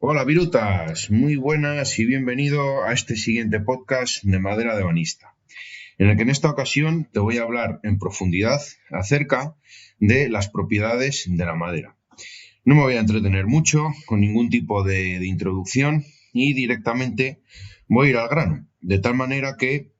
Hola Virutas, muy buenas y bienvenido a este siguiente podcast de Madera de Ebanista, en el que en esta ocasión te voy a hablar en profundidad acerca de las propiedades de la madera. No me voy a entretener mucho con ningún tipo de introducción y directamente voy a ir al grano, de tal manera que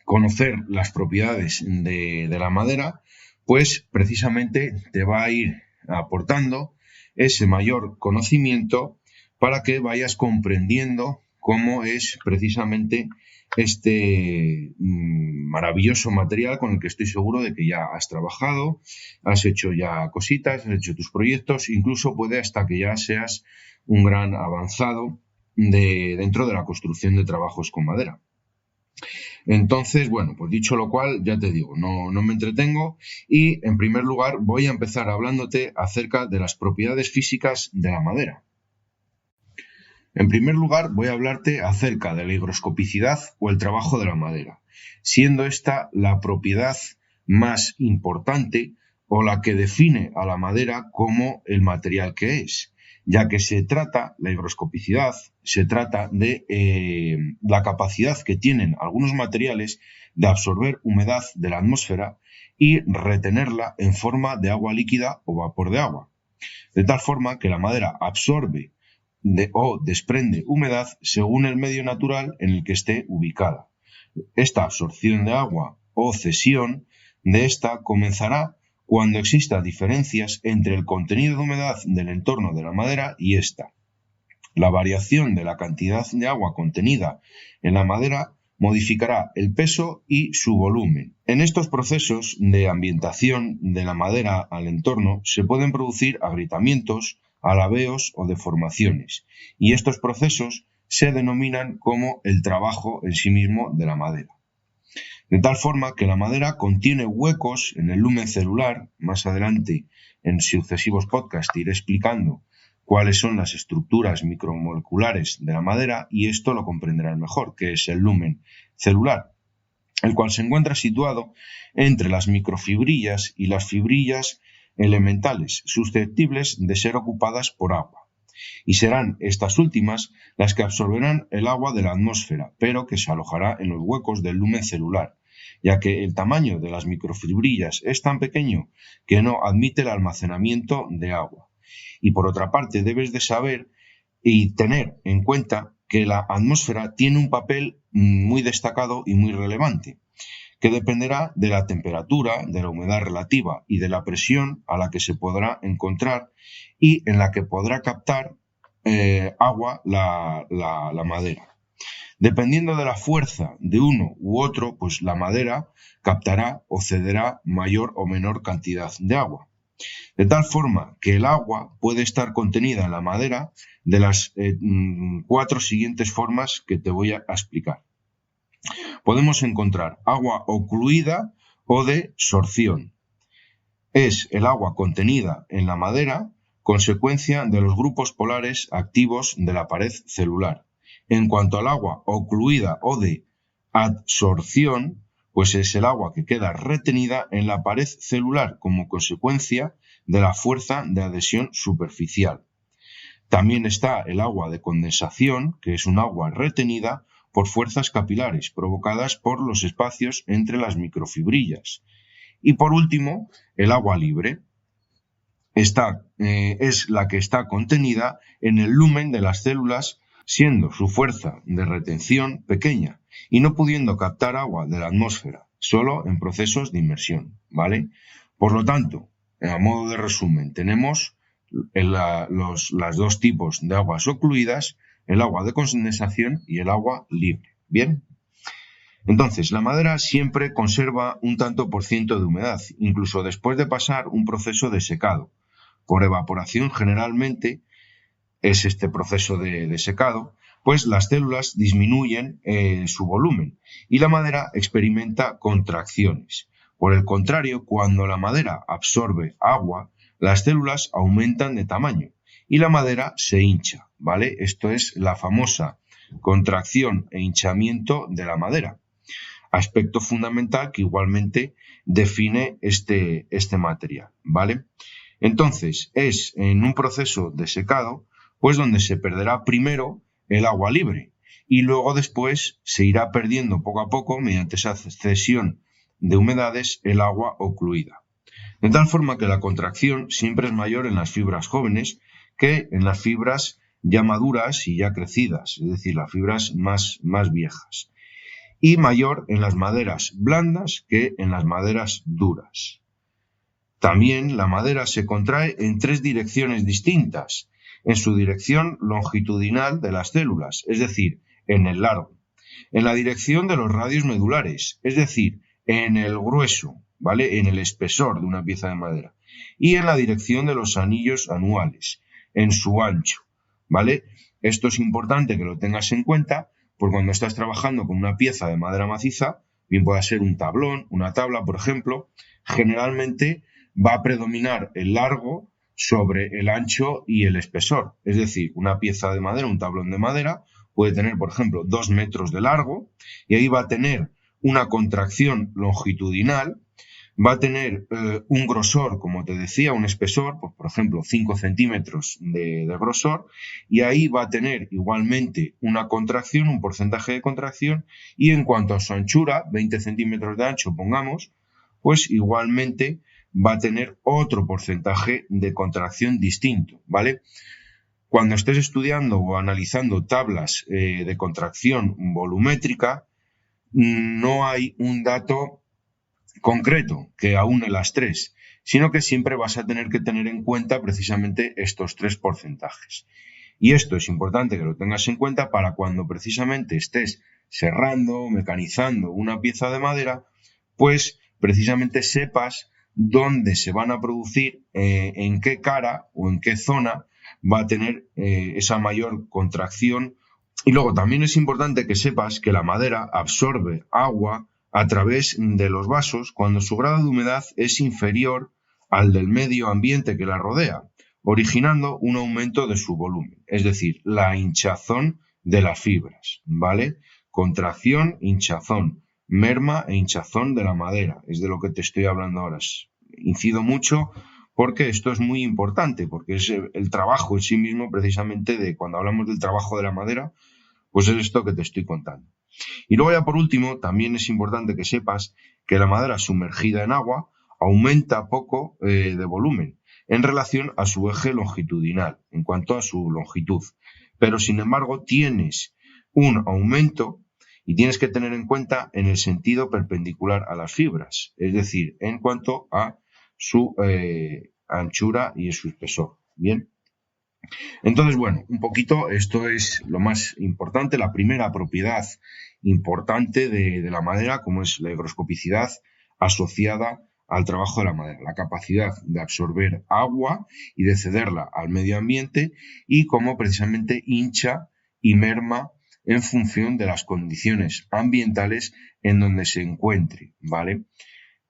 conocer las propiedades de la madera, pues precisamente te va a ir aportando ese mayor conocimiento para que vayas comprendiendo cómo es precisamente este maravilloso material con el que estoy seguro de que ya has trabajado, has hecho ya cositas, has hecho tus proyectos, incluso puede hasta que ya seas un gran avanzado dentro de la construcción de trabajos con madera. Entonces, bueno, pues dicho lo cual, ya te digo, no me entretengo y en primer lugar voy a empezar hablándote acerca de las propiedades físicas de la madera. En primer lugar, voy a hablarte acerca de la higroscopicidad o el trabajo de la madera, siendo esta la propiedad más importante o la que define a la madera como el material que es, ya que la higroscopicidad, se trata de la capacidad que tienen algunos materiales de absorber humedad de la atmósfera y retenerla en forma de agua líquida o vapor de agua, de tal forma que la madera absorbe o desprende humedad según el medio natural en el que esté ubicada. Esta absorción de agua o cesión de esta comenzará cuando exista diferencias entre el contenido de humedad del entorno de la madera y esta. La variación de la cantidad de agua contenida en la madera modificará el peso y su volumen. En estos procesos de ambientación de la madera al entorno se pueden producir agrietamientos, alabeos o deformaciones, y estos procesos se denominan como el trabajo en sí mismo de la madera. De tal forma que la madera contiene huecos en el lumen celular. Más adelante, en sucesivos podcasts, iré explicando cuáles son las estructuras micromoleculares de la madera y esto lo comprenderán mejor, que es el lumen celular, el cual se encuentra situado entre las microfibrillas y las fibrillas elementales susceptibles de ser ocupadas por agua. Y serán estas últimas las que absorberán el agua de la atmósfera, pero que se alojará en los huecos del lumen celular, ya que el tamaño de las microfibrillas es tan pequeño que no admite el almacenamiento de agua. Y por otra parte, debes de saber y tener en cuenta que la atmósfera tiene un papel muy destacado y muy relevante, que dependerá de la temperatura, de la humedad relativa y de la presión a la que se podrá encontrar y en la que podrá captar agua la madera. Dependiendo de la fuerza de uno u otro, pues la madera captará o cederá mayor o menor cantidad de agua. De tal forma que el agua puede estar contenida en la madera de las cuatro siguientes formas que te voy a explicar. Podemos encontrar agua ocluida o de sorción. Es el agua contenida en la madera consecuencia de los grupos polares activos de la pared celular. En cuanto al agua ocluida o de adsorción, pues es el agua que queda retenida en la pared celular como consecuencia de la fuerza de adhesión superficial. También está el agua de condensación, que es un agua retenida por fuerzas capilares provocadas por los espacios entre las microfibrillas. Y por último, el agua libre. Esta es la que está contenida en el lumen de las células, siendo su fuerza de retención pequeña y no pudiendo captar agua de la atmósfera, solo en procesos de inmersión, ¿vale? Por lo tanto, a modo de resumen, tenemos las dos tipos de aguas ocluidas, el agua de condensación y el agua libre. ¿Bien? Entonces, la madera siempre conserva un tanto por ciento de humedad, incluso después de pasar un proceso de secado. Por evaporación, generalmente, es este proceso de secado, pues las células disminuyen su volumen y la madera experimenta contracciones. Por el contrario, cuando la madera absorbe agua, las células aumentan de tamaño y la madera se hincha, ¿vale? Esto es la famosa contracción e hinchamiento de la madera, aspecto fundamental que igualmente define este material, ¿vale? Entonces, es en un proceso de secado pues donde se perderá primero el agua libre y luego después se irá perdiendo poco a poco, mediante esa cesión de humedades, el agua ocluida. De tal forma que la contracción siempre es mayor en las fibras jóvenes que en las fibras ya maduras y ya crecidas, es decir, las fibras más viejas, y mayor en las maderas blandas que en las maderas duras. También la madera se contrae en 3 direcciones distintas: en su dirección longitudinal de las células, es decir, en el largo; en la dirección de los radios medulares, es decir, en el grueso, ¿vale?, en el espesor de una pieza de madera; y en la dirección de los anillos anuales, en su ancho, ¿vale? Esto es importante que lo tengas en cuenta, porque cuando estás trabajando con una pieza de madera maciza, bien pueda ser un tablón, una tabla, por ejemplo, generalmente va a predominar el largo sobre el ancho y el espesor. Es decir, una pieza de madera, un tablón de madera, puede tener, por ejemplo, 2 metros de largo, y ahí va a tener una contracción longitudinal, va a tener un grosor, como te decía, un espesor, pues, por ejemplo, 5 centímetros de grosor, y ahí va a tener igualmente una contracción, un porcentaje de contracción, y en cuanto a su anchura, 20 centímetros de ancho, pongamos, pues igualmente va a tener otro porcentaje de contracción distinto, ¿vale? Cuando estés estudiando o analizando tablas de contracción volumétrica, no hay un dato concreto que aúne las 3, sino que siempre vas a tener que tener en cuenta precisamente estos 3 porcentajes. Y esto es importante que lo tengas en cuenta para cuando precisamente estés serrando, mecanizando una pieza de madera, pues precisamente sepas dónde se van a producir, en qué cara o en qué zona va a tener esa mayor contracción. Y luego también es importante que sepas que la madera absorbe agua a través de los vasos cuando su grado de humedad es inferior al del medio ambiente que la rodea, originando un aumento de su volumen, es decir, la hinchazón de las fibras, ¿vale? Contracción, hinchazón, merma e hinchazón de la madera, es de lo que te estoy hablando ahora. Incido mucho porque esto es muy importante, porque es el trabajo en sí mismo, precisamente, de cuando hablamos del trabajo de la madera, pues es esto que te estoy contando. Y luego ya por último, también es importante que sepas que la madera sumergida en agua aumenta poco de volumen en relación a su eje longitudinal, en cuanto a su longitud. Pero sin embargo tienes un aumento y tienes que tener en cuenta en el sentido perpendicular a las fibras, es decir, en cuanto a su anchura y su espesor. Bien. Entonces, bueno, un poquito esto es lo más importante, la primera propiedad importante de la madera, como es la higroscopicidad asociada al trabajo de la madera, la capacidad de absorber agua y de cederla al medio ambiente, y cómo precisamente hincha y merma en función de las condiciones ambientales en donde se encuentre, ¿vale?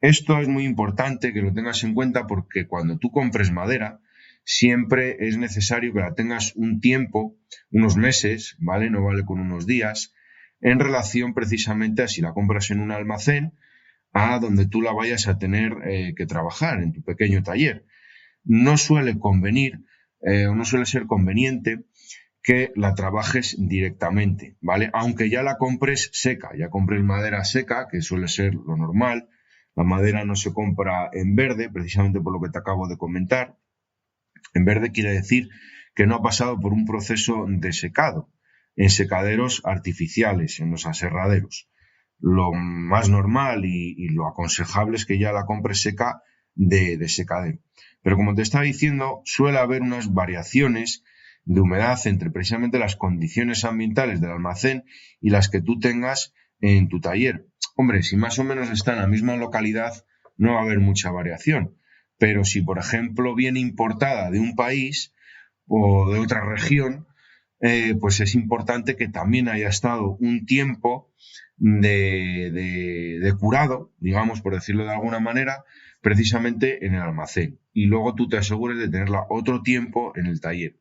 Esto es muy importante que lo tengas en cuenta, porque cuando tú compres madera, siempre es necesario que la tengas un tiempo, unos meses, ¿vale? No vale con unos días, en relación precisamente a si la compras en un almacén, a donde tú la vayas a tener que trabajar, en tu pequeño taller. No suele convenir, o no suele ser conveniente que la trabajes directamente, ¿vale? Aunque ya la compres seca, ya compres madera seca, que suele ser lo normal. La madera no se compra en verde, precisamente por lo que te acabo de comentar. En verde quiere decir que no ha pasado por un proceso de secado en secaderos artificiales, en los aserraderos. Lo más normal y lo aconsejable es que ya la compres seca de secadero. Pero como te estaba diciendo, suele haber unas variaciones de humedad entre precisamente las condiciones ambientales del almacén y las que tú tengas en tu taller. Hombre, si más o menos está en la misma localidad, no va a haber mucha variación. Pero si, por ejemplo, viene importada de un país o de otra región, pues es importante que también haya estado un tiempo de curado, digamos, por decirlo de alguna manera, precisamente en el almacén. Y luego tú te asegures de tenerla otro tiempo en el taller.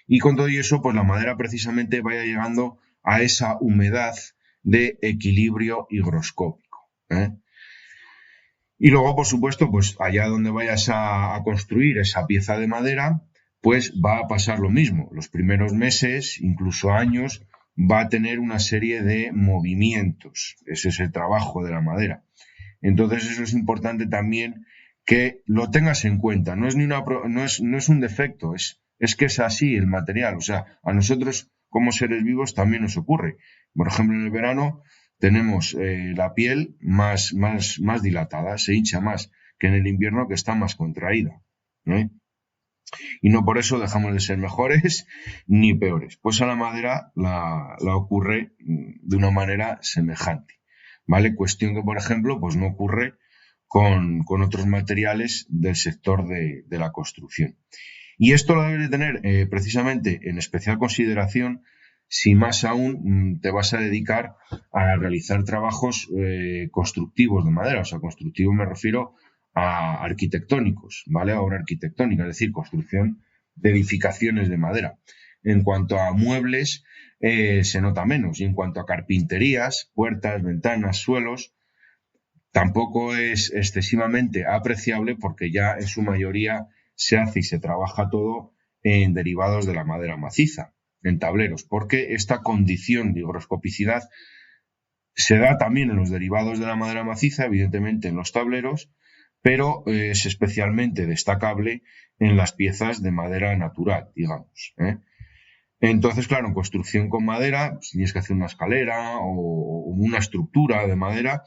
Y con todo eso, pues la madera precisamente vaya llegando a esa humedad de equilibrio higroscópico, ¿eh? Y luego, por supuesto, pues allá donde vayas a construir esa pieza de madera, pues va a pasar lo mismo. Los primeros meses, incluso años, va a tener una serie de movimientos. Ese es el trabajo de la madera. Entonces eso es importante también que lo tengas en cuenta. No es un defecto, es que es así el material. O sea, a nosotros como seres vivos también nos ocurre. Por ejemplo, en el verano tenemos la piel más dilatada, se hincha más que en el invierno, que está más contraída, ¿no? Y no por eso dejamos de ser mejores ni peores. Pues a la madera la ocurre de una manera semejante, ¿vale? Cuestión que, por ejemplo, pues no ocurre con otros materiales del sector de la construcción. Y esto lo debes de tener precisamente en especial consideración si más aún te vas a dedicar a realizar trabajos constructivos de madera. O sea, constructivo me refiero a arquitectónicos, ¿vale? Obra arquitectónica, es decir, construcción de edificaciones de madera. En cuanto a muebles, se nota menos. Y en cuanto a carpinterías, puertas, ventanas, suelos, tampoco es excesivamente apreciable porque ya en su mayoría se hace y se trabaja todo en derivados de la madera maciza, en tableros, porque esta condición de higroscopicidad se da también en los derivados de la madera maciza, evidentemente en los tableros, pero es especialmente destacable en las piezas de madera natural, digamos, ¿eh? Entonces, claro, en construcción con madera, si tienes que hacer una escalera o una estructura de madera,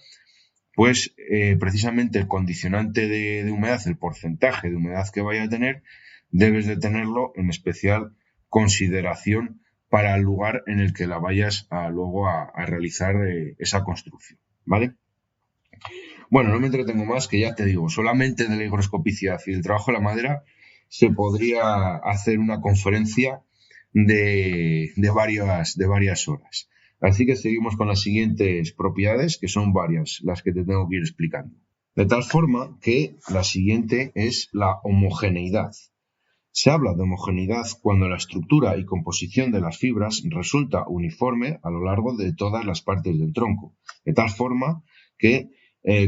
pues precisamente el condicionante de humedad, el porcentaje de humedad que vaya a tener, debes de tenerlo en especial consideración para el lugar en el que la vayas luego a realizar esa construcción, ¿vale? Bueno, no me entretengo más, que ya te digo, solamente de la higroscopicidad y del trabajo de la madera se podría hacer una conferencia de varias horas. Así que seguimos con las siguientes propiedades, que son varias las que te tengo que ir explicando. De tal forma que la siguiente es la homogeneidad. Se habla de homogeneidad cuando la estructura y composición de las fibras resulta uniforme a lo largo de todas las partes del tronco, de tal forma que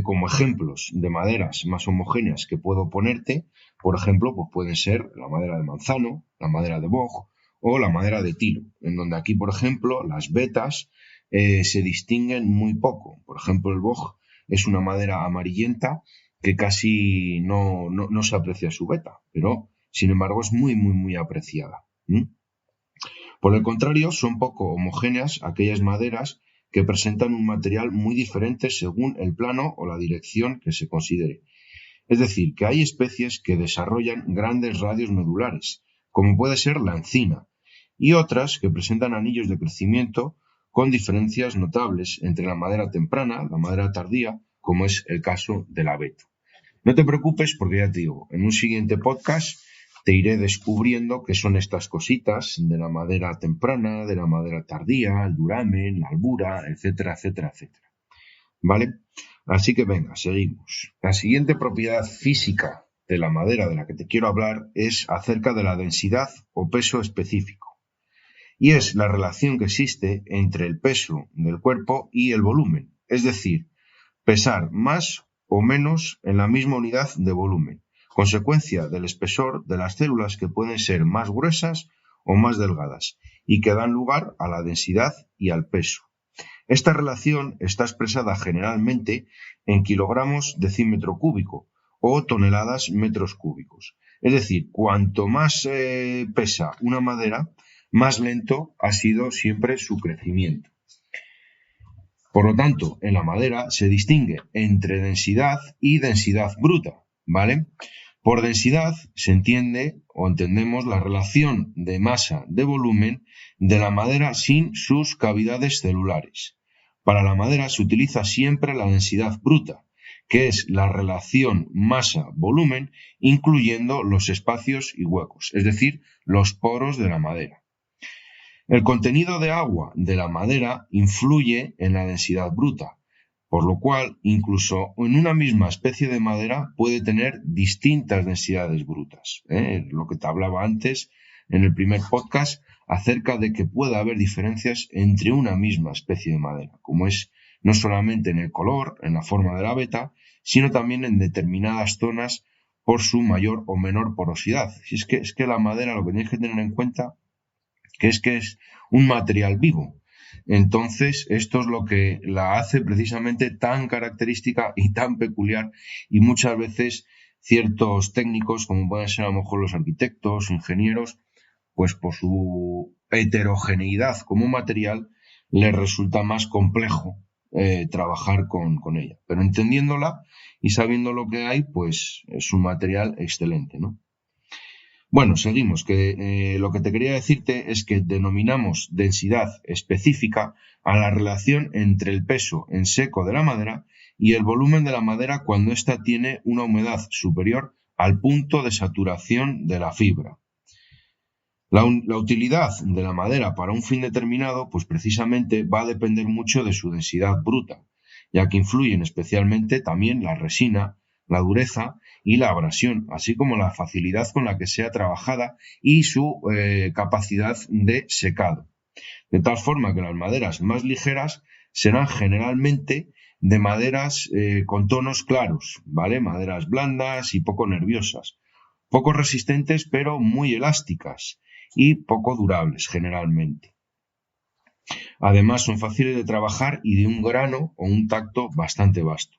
como ejemplos de maderas más homogéneas que puedo ponerte, por ejemplo, pues pueden ser la madera de manzano, la madera de boj o la madera de tilo, en donde aquí, por ejemplo, las vetas se distinguen muy poco. Por ejemplo, el boj es una madera amarillenta que casi no se aprecia su veta, pero sin embargo es muy apreciada. Por el contrario, son poco homogéneas aquellas maderas que presentan un material muy diferente según el plano o la dirección que se considere. Es decir, que hay especies que desarrollan grandes radios medulares, como puede ser la encina, y otras que presentan anillos de crecimiento con diferencias notables entre la madera temprana, la madera tardía, como es el caso del abeto. No te preocupes porque ya te digo, en un siguiente podcast te iré descubriendo qué son estas cositas de la madera temprana, de la madera tardía, el duramen, la albura, etcétera. ¿Vale? Así que venga, seguimos. La siguiente propiedad física de la madera de la que te quiero hablar es acerca de la densidad o peso específico. Y es la relación que existe entre el peso del cuerpo y el volumen. Es decir, pesar más o menos en la misma unidad de volumen, consecuencia del espesor de las células que pueden ser más gruesas o más delgadas y que dan lugar a la densidad y al peso. Esta relación está expresada generalmente en kilogramos decímetro cúbico o toneladas metros cúbicos. Es decir, cuanto más pesa una madera, más lento ha sido siempre su crecimiento. Por lo tanto, en la madera se distingue entre densidad y densidad bruta, ¿vale? Por densidad se entiende o entendemos la relación de masa de volumen de la madera sin sus cavidades celulares. Para la madera se utiliza siempre la densidad bruta, que es la relación masa-volumen incluyendo los espacios y huecos, es decir, los poros de la madera. El contenido de agua de la madera influye en la densidad bruta, por lo cual incluso en una misma especie de madera puede tener distintas densidades brutas. Lo que te hablaba antes en el primer podcast acerca de que puede haber diferencias entre una misma especie de madera, como es no solamente en el color, en la forma de la veta, sino también en determinadas zonas por su mayor o menor porosidad. Es que la madera, lo que tienes que tener en cuenta, que es un material vivo. Entonces, esto es lo que la hace precisamente tan característica y tan peculiar, y muchas veces ciertos técnicos, como pueden ser a lo mejor los arquitectos, ingenieros, pues por su heterogeneidad como material, les resulta más complejo trabajar con ella. Pero entendiéndola y sabiendo lo que hay, pues es un material excelente, ¿no? Bueno, seguimos, que lo que te quería decirte es que denominamos densidad específica a la relación entre el peso en seco de la madera y el volumen de la madera cuando ésta tiene una humedad superior al punto de saturación de la fibra. La utilidad de la madera para un fin determinado, pues precisamente va a depender mucho de su densidad bruta, ya que influyen especialmente también la resina, la dureza y la abrasión, así como la facilidad con la que sea trabajada y su capacidad de secado. De tal forma que las maderas más ligeras serán generalmente de maderas con tonos claros, ¿vale? Maderas blandas y poco nerviosas, poco resistentes pero muy elásticas y poco durables generalmente. Además son fáciles de trabajar y de un grano o un tacto bastante vasto.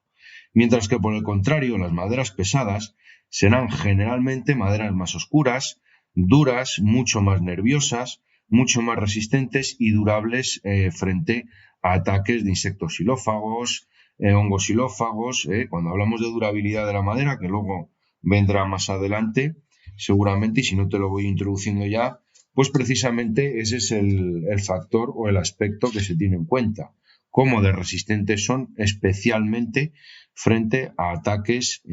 Mientras que por el contrario las maderas pesadas serán generalmente maderas más oscuras, duras, mucho más nerviosas, mucho más resistentes y durables frente a ataques de insectos xilófagos, hongos xilófagos. Cuando hablamos de durabilidad de la madera, que luego vendrá más adelante, seguramente, y si no te lo voy introduciendo ya, pues precisamente ese es el factor o el aspecto que se tiene en cuenta. Cómo de resistentes son especialmente frente a ataques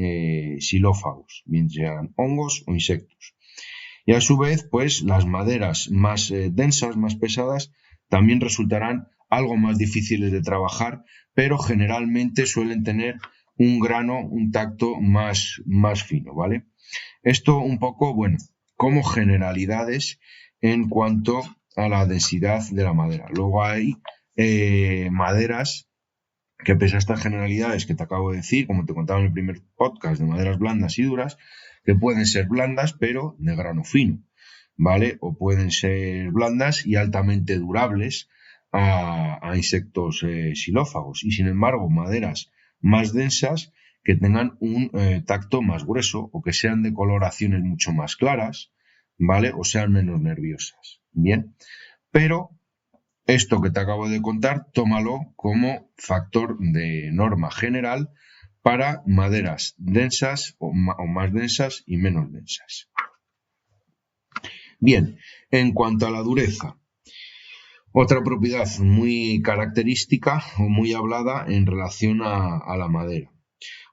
xilófagos, bien sean hongos o insectos. Y a su vez, pues las maderas más densas, más pesadas, también resultarán algo más difíciles de trabajar, pero generalmente suelen tener un grano, un tacto más fino, ¿vale? Esto un poco, bueno, como generalidades en cuanto a la densidad de la madera. Luego hay maderas que, pese a estas generalidades que te acabo de decir, como te contaba en el primer podcast, de maderas blandas y duras, que pueden ser blandas pero de grano fino, ¿vale? O pueden ser blandas y altamente durables a insectos xilófagos. Y sin embargo, maderas más densas que tengan un tacto más grueso o que sean de coloraciones mucho más claras, ¿vale? O sean menos nerviosas. Bien, pero esto que te acabo de contar, tómalo como factor de norma general para maderas densas o más densas y menos densas. Bien, en cuanto a la dureza, otra propiedad muy característica o muy hablada en relación a la madera.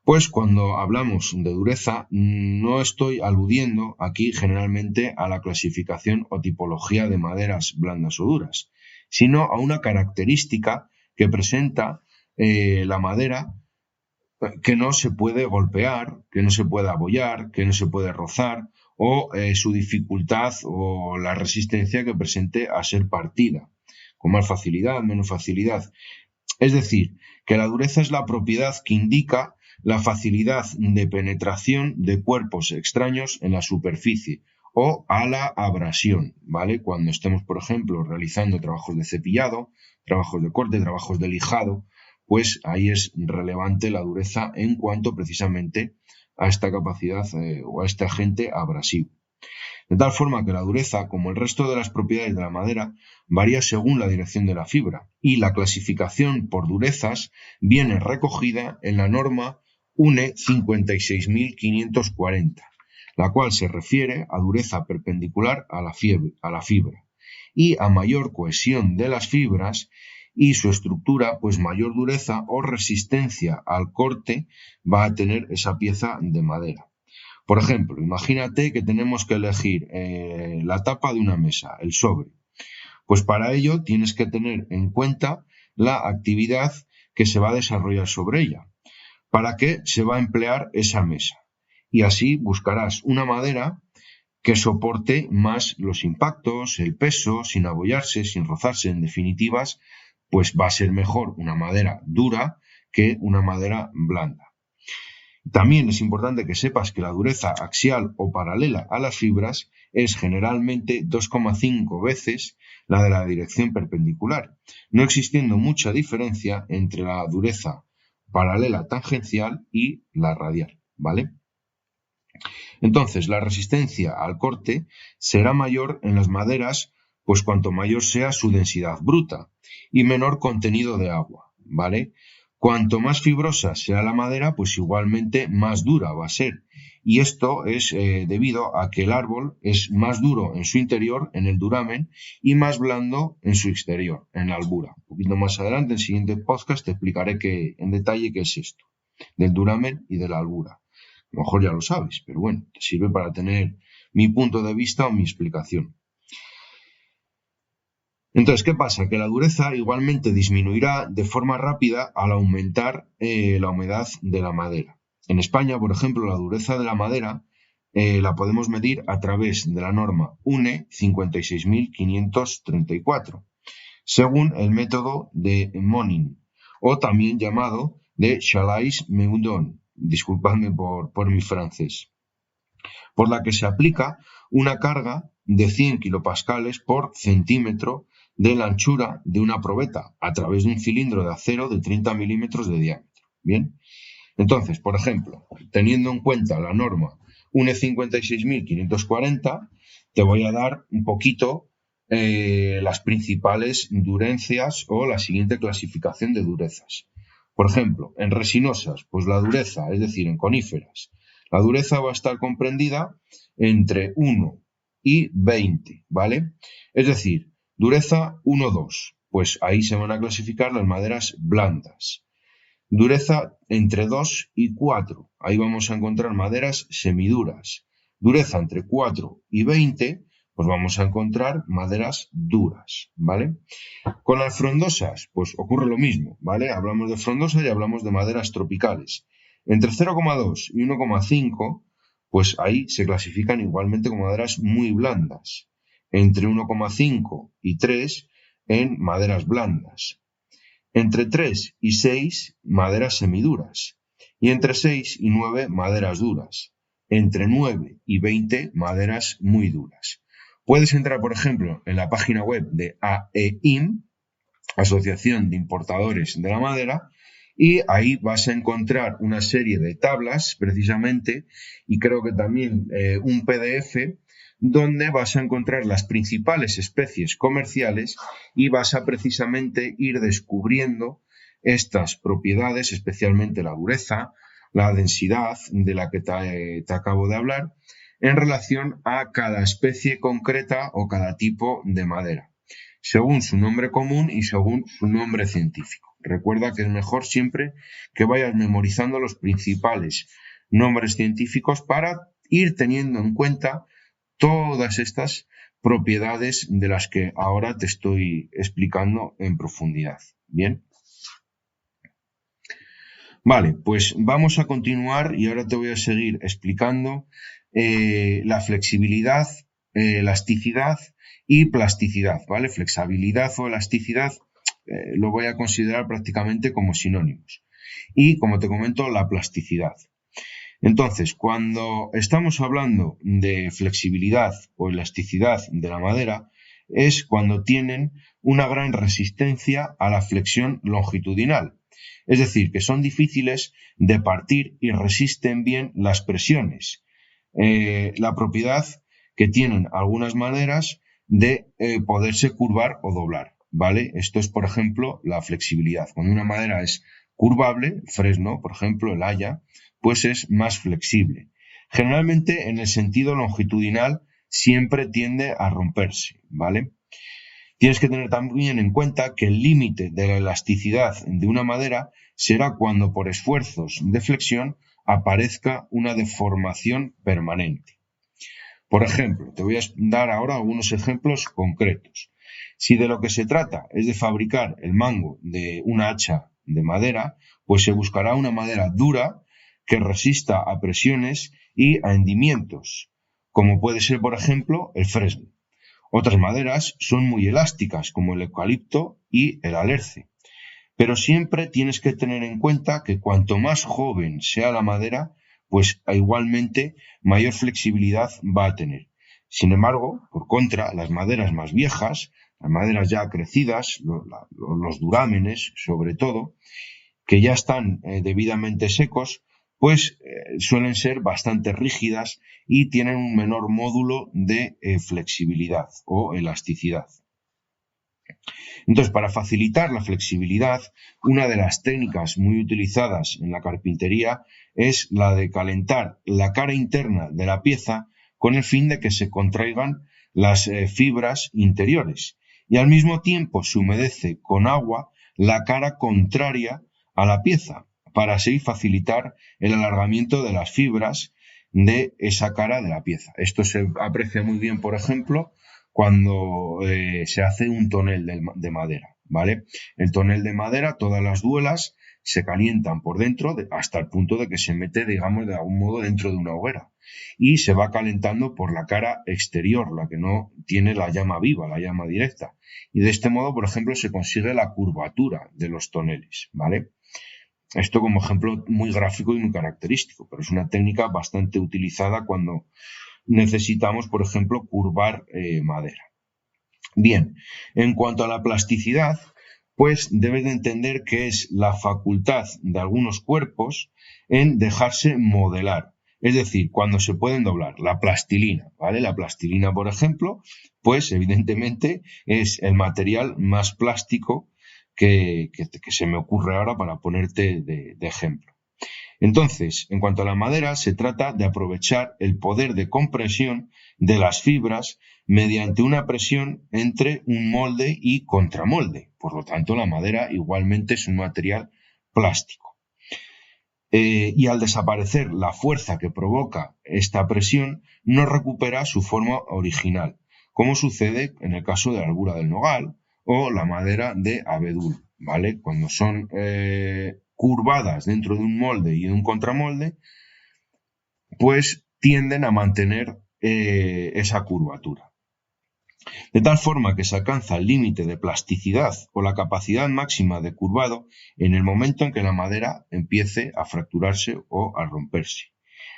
Pues cuando hablamos de dureza, no estoy aludiendo aquí generalmente a la clasificación o tipología de maderas blandas o duras, sino a una característica que presenta la madera que no se puede golpear, que no se puede abollar, que no se puede rozar, o su dificultad o la resistencia que presente a ser partida, con más facilidad, menos facilidad. Es decir, que la dureza es la propiedad que indica la facilidad de penetración de cuerpos extraños en la superficie o a la abrasión, ¿vale? Cuando estemos, por ejemplo, realizando trabajos de cepillado, trabajos de corte, trabajos de lijado, pues ahí es relevante la dureza en cuanto precisamente a esta capacidad o a este agente abrasivo. De tal forma que la dureza, como el resto de las propiedades de la madera, varía según la dirección de la fibra, y la clasificación por durezas viene recogida en la norma UNE 56540, la cual se refiere a dureza perpendicular a la fibra, y a mayor cohesión de las fibras y su estructura, pues mayor dureza o resistencia al corte va a tener esa pieza de madera. Por ejemplo, imagínate que tenemos que elegir la tapa de una mesa, el sobre. Pues para ello tienes que tener en cuenta la actividad que se va a desarrollar sobre ella, para qué se va a emplear esa mesa. Y así buscarás una madera que soporte más los impactos, el peso, sin abollarse, sin rozarse. En definitivas, pues va a ser mejor una madera dura que una madera blanda. También es importante que sepas que la dureza axial o paralela a las fibras es generalmente 2,5 veces la de la dirección perpendicular, no existiendo mucha diferencia entre la dureza paralela tangencial y la radial, ¿vale? Entonces, la resistencia al corte será mayor en las maderas, pues cuanto mayor sea su densidad bruta y menor contenido de agua, ¿vale? Cuanto más fibrosa sea la madera, pues igualmente más dura va a ser. Y esto es debido a que el árbol es más duro en su interior, en el duramen, y más blando en su exterior, en la albura. Un poquito más adelante, en el siguiente podcast, te explicaré en detalle qué es esto, del duramen y de la albura. A lo mejor ya lo sabes, pero bueno, te sirve para tener mi punto de vista o mi explicación. Entonces, ¿qué pasa? Que la dureza igualmente disminuirá de forma rápida al aumentar la humedad de la madera. En España, por ejemplo, la dureza de la madera la podemos medir a través de la norma UNE 56534, según el método de Monin, o también llamado de Chalais-Meudon, disculpadme por mi francés, por la que se aplica una carga de 100 kilopascales por centímetro de la anchura de una probeta a través de un cilindro de acero de 30 milímetros de diámetro. Bien, entonces, por ejemplo, teniendo en cuenta la norma UNE 56540, te voy a dar un poquito las principales durencias o la siguiente clasificación de durezas. Por ejemplo, en resinosas, pues la dureza, es decir, en coníferas, la dureza va a estar comprendida entre 1 y 20, ¿vale? Es decir, dureza 1-2, pues ahí se van a clasificar las maderas blandas. Dureza entre 2 y 4, ahí vamos a encontrar maderas semiduras. Dureza entre 4 y 20, pues vamos a encontrar maderas duras, ¿vale? Con las frondosas, pues ocurre lo mismo, ¿vale? Hablamos de frondosas y hablamos de maderas tropicales. Entre 0,2 y 1,5, pues ahí se clasifican igualmente como maderas muy blandas. Entre 1,5 y 3 en maderas blandas. Entre 3 y 6, maderas semiduras. Y entre 6 y 9, maderas duras. Entre 9 y 20, maderas muy duras. Puedes entrar, por ejemplo, en la página web de AEIM, Asociación de Importadores de la Madera, y ahí vas a encontrar una serie de tablas, precisamente, y creo que también un PDF, donde vas a encontrar las principales especies comerciales y vas a precisamente ir descubriendo estas propiedades, especialmente la dureza, la densidad de la que te acabo de hablar, en relación a cada especie concreta o cada tipo de madera, según su nombre común y según su nombre científico. Recuerda que es mejor siempre que vayas memorizando los principales nombres científicos para ir teniendo en cuenta todas estas propiedades de las que ahora te estoy explicando en profundidad. Bien. Vale, pues vamos a continuar y ahora te voy a seguir explicando la flexibilidad, elasticidad y plasticidad, ¿vale? Flexibilidad o elasticidad lo voy a considerar prácticamente como sinónimos. Y, como te comento, la plasticidad. Entonces, cuando estamos hablando de flexibilidad o elasticidad de la madera, es cuando tienen una gran resistencia a la flexión longitudinal. Es decir, que son difíciles de partir y resisten bien las presiones. La propiedad que tienen algunas maderas de poderse curvar o doblar, ¿vale? Esto es, por ejemplo, la flexibilidad. Cuando una madera es curvable, fresno, por ejemplo, el haya, pues es más flexible. Generalmente, en el sentido longitudinal, siempre tiende a romperse, ¿vale? Tienes que tener también en cuenta que el límite de la elasticidad de una madera será cuando por esfuerzos de flexión aparezca una deformación permanente. Por ejemplo, te voy a dar ahora algunos ejemplos concretos. Si de lo que se trata es de fabricar el mango de una hacha de madera, pues se buscará una madera dura que resista a presiones y a hendimientos, como puede ser, por ejemplo, el fresno. Otras maderas son muy elásticas, como el eucalipto y el alerce. Pero siempre tienes que tener en cuenta que cuanto más joven sea la madera, pues igualmente mayor flexibilidad va a tener. Sin embargo, por contra, las maderas más viejas, las maderas ya crecidas, los durámenes sobre todo, que ya están debidamente secos, pues suelen ser bastante rígidas y tienen un menor módulo de flexibilidad o elasticidad. Entonces, para facilitar la flexibilidad, una de las técnicas muy utilizadas en la carpintería es la de calentar la cara interna de la pieza con el fin de que se contraigan las fibras interiores, y al mismo tiempo se humedece con agua la cara contraria a la pieza para así facilitar el alargamiento de las fibras de esa cara de la pieza. Esto se aprecia muy bien, por ejemplo, cuando se hace un tonel de madera, ¿vale? El tonel de madera, todas las duelas se calientan por dentro hasta el punto de que se mete, digamos, de algún modo dentro de una hoguera y se va calentando por la cara exterior, la que no tiene la llama viva, la llama directa. Y de este modo, por ejemplo, se consigue la curvatura de los toneles, ¿vale? Esto como ejemplo muy gráfico y muy característico, pero es una técnica bastante utilizada cuando necesitamos, por ejemplo, curvar madera. Bien, en cuanto a la plasticidad, pues debes de entender que es la facultad de algunos cuerpos en dejarse modelar. Es decir, cuando se pueden doblar, la plastilina, ¿vale? La plastilina, por ejemplo, pues evidentemente es el material más plástico que se me ocurre ahora para ponerte de ejemplo. Entonces, en cuanto a la madera, se trata de aprovechar el poder de compresión de las fibras mediante una presión entre un molde y contramolde. Por lo tanto, la madera igualmente es un material plástico. Y al desaparecer la fuerza que provoca esta presión, no recupera su forma original, como sucede en el caso de la albura del nogal o la madera de abedul, ¿vale? Cuando son curvadas dentro de un molde y de un contramolde, pues tienden a mantener esa curvatura. De tal forma que se alcanza el límite de plasticidad o la capacidad máxima de curvado en el momento en que la madera empiece a fracturarse o a romperse.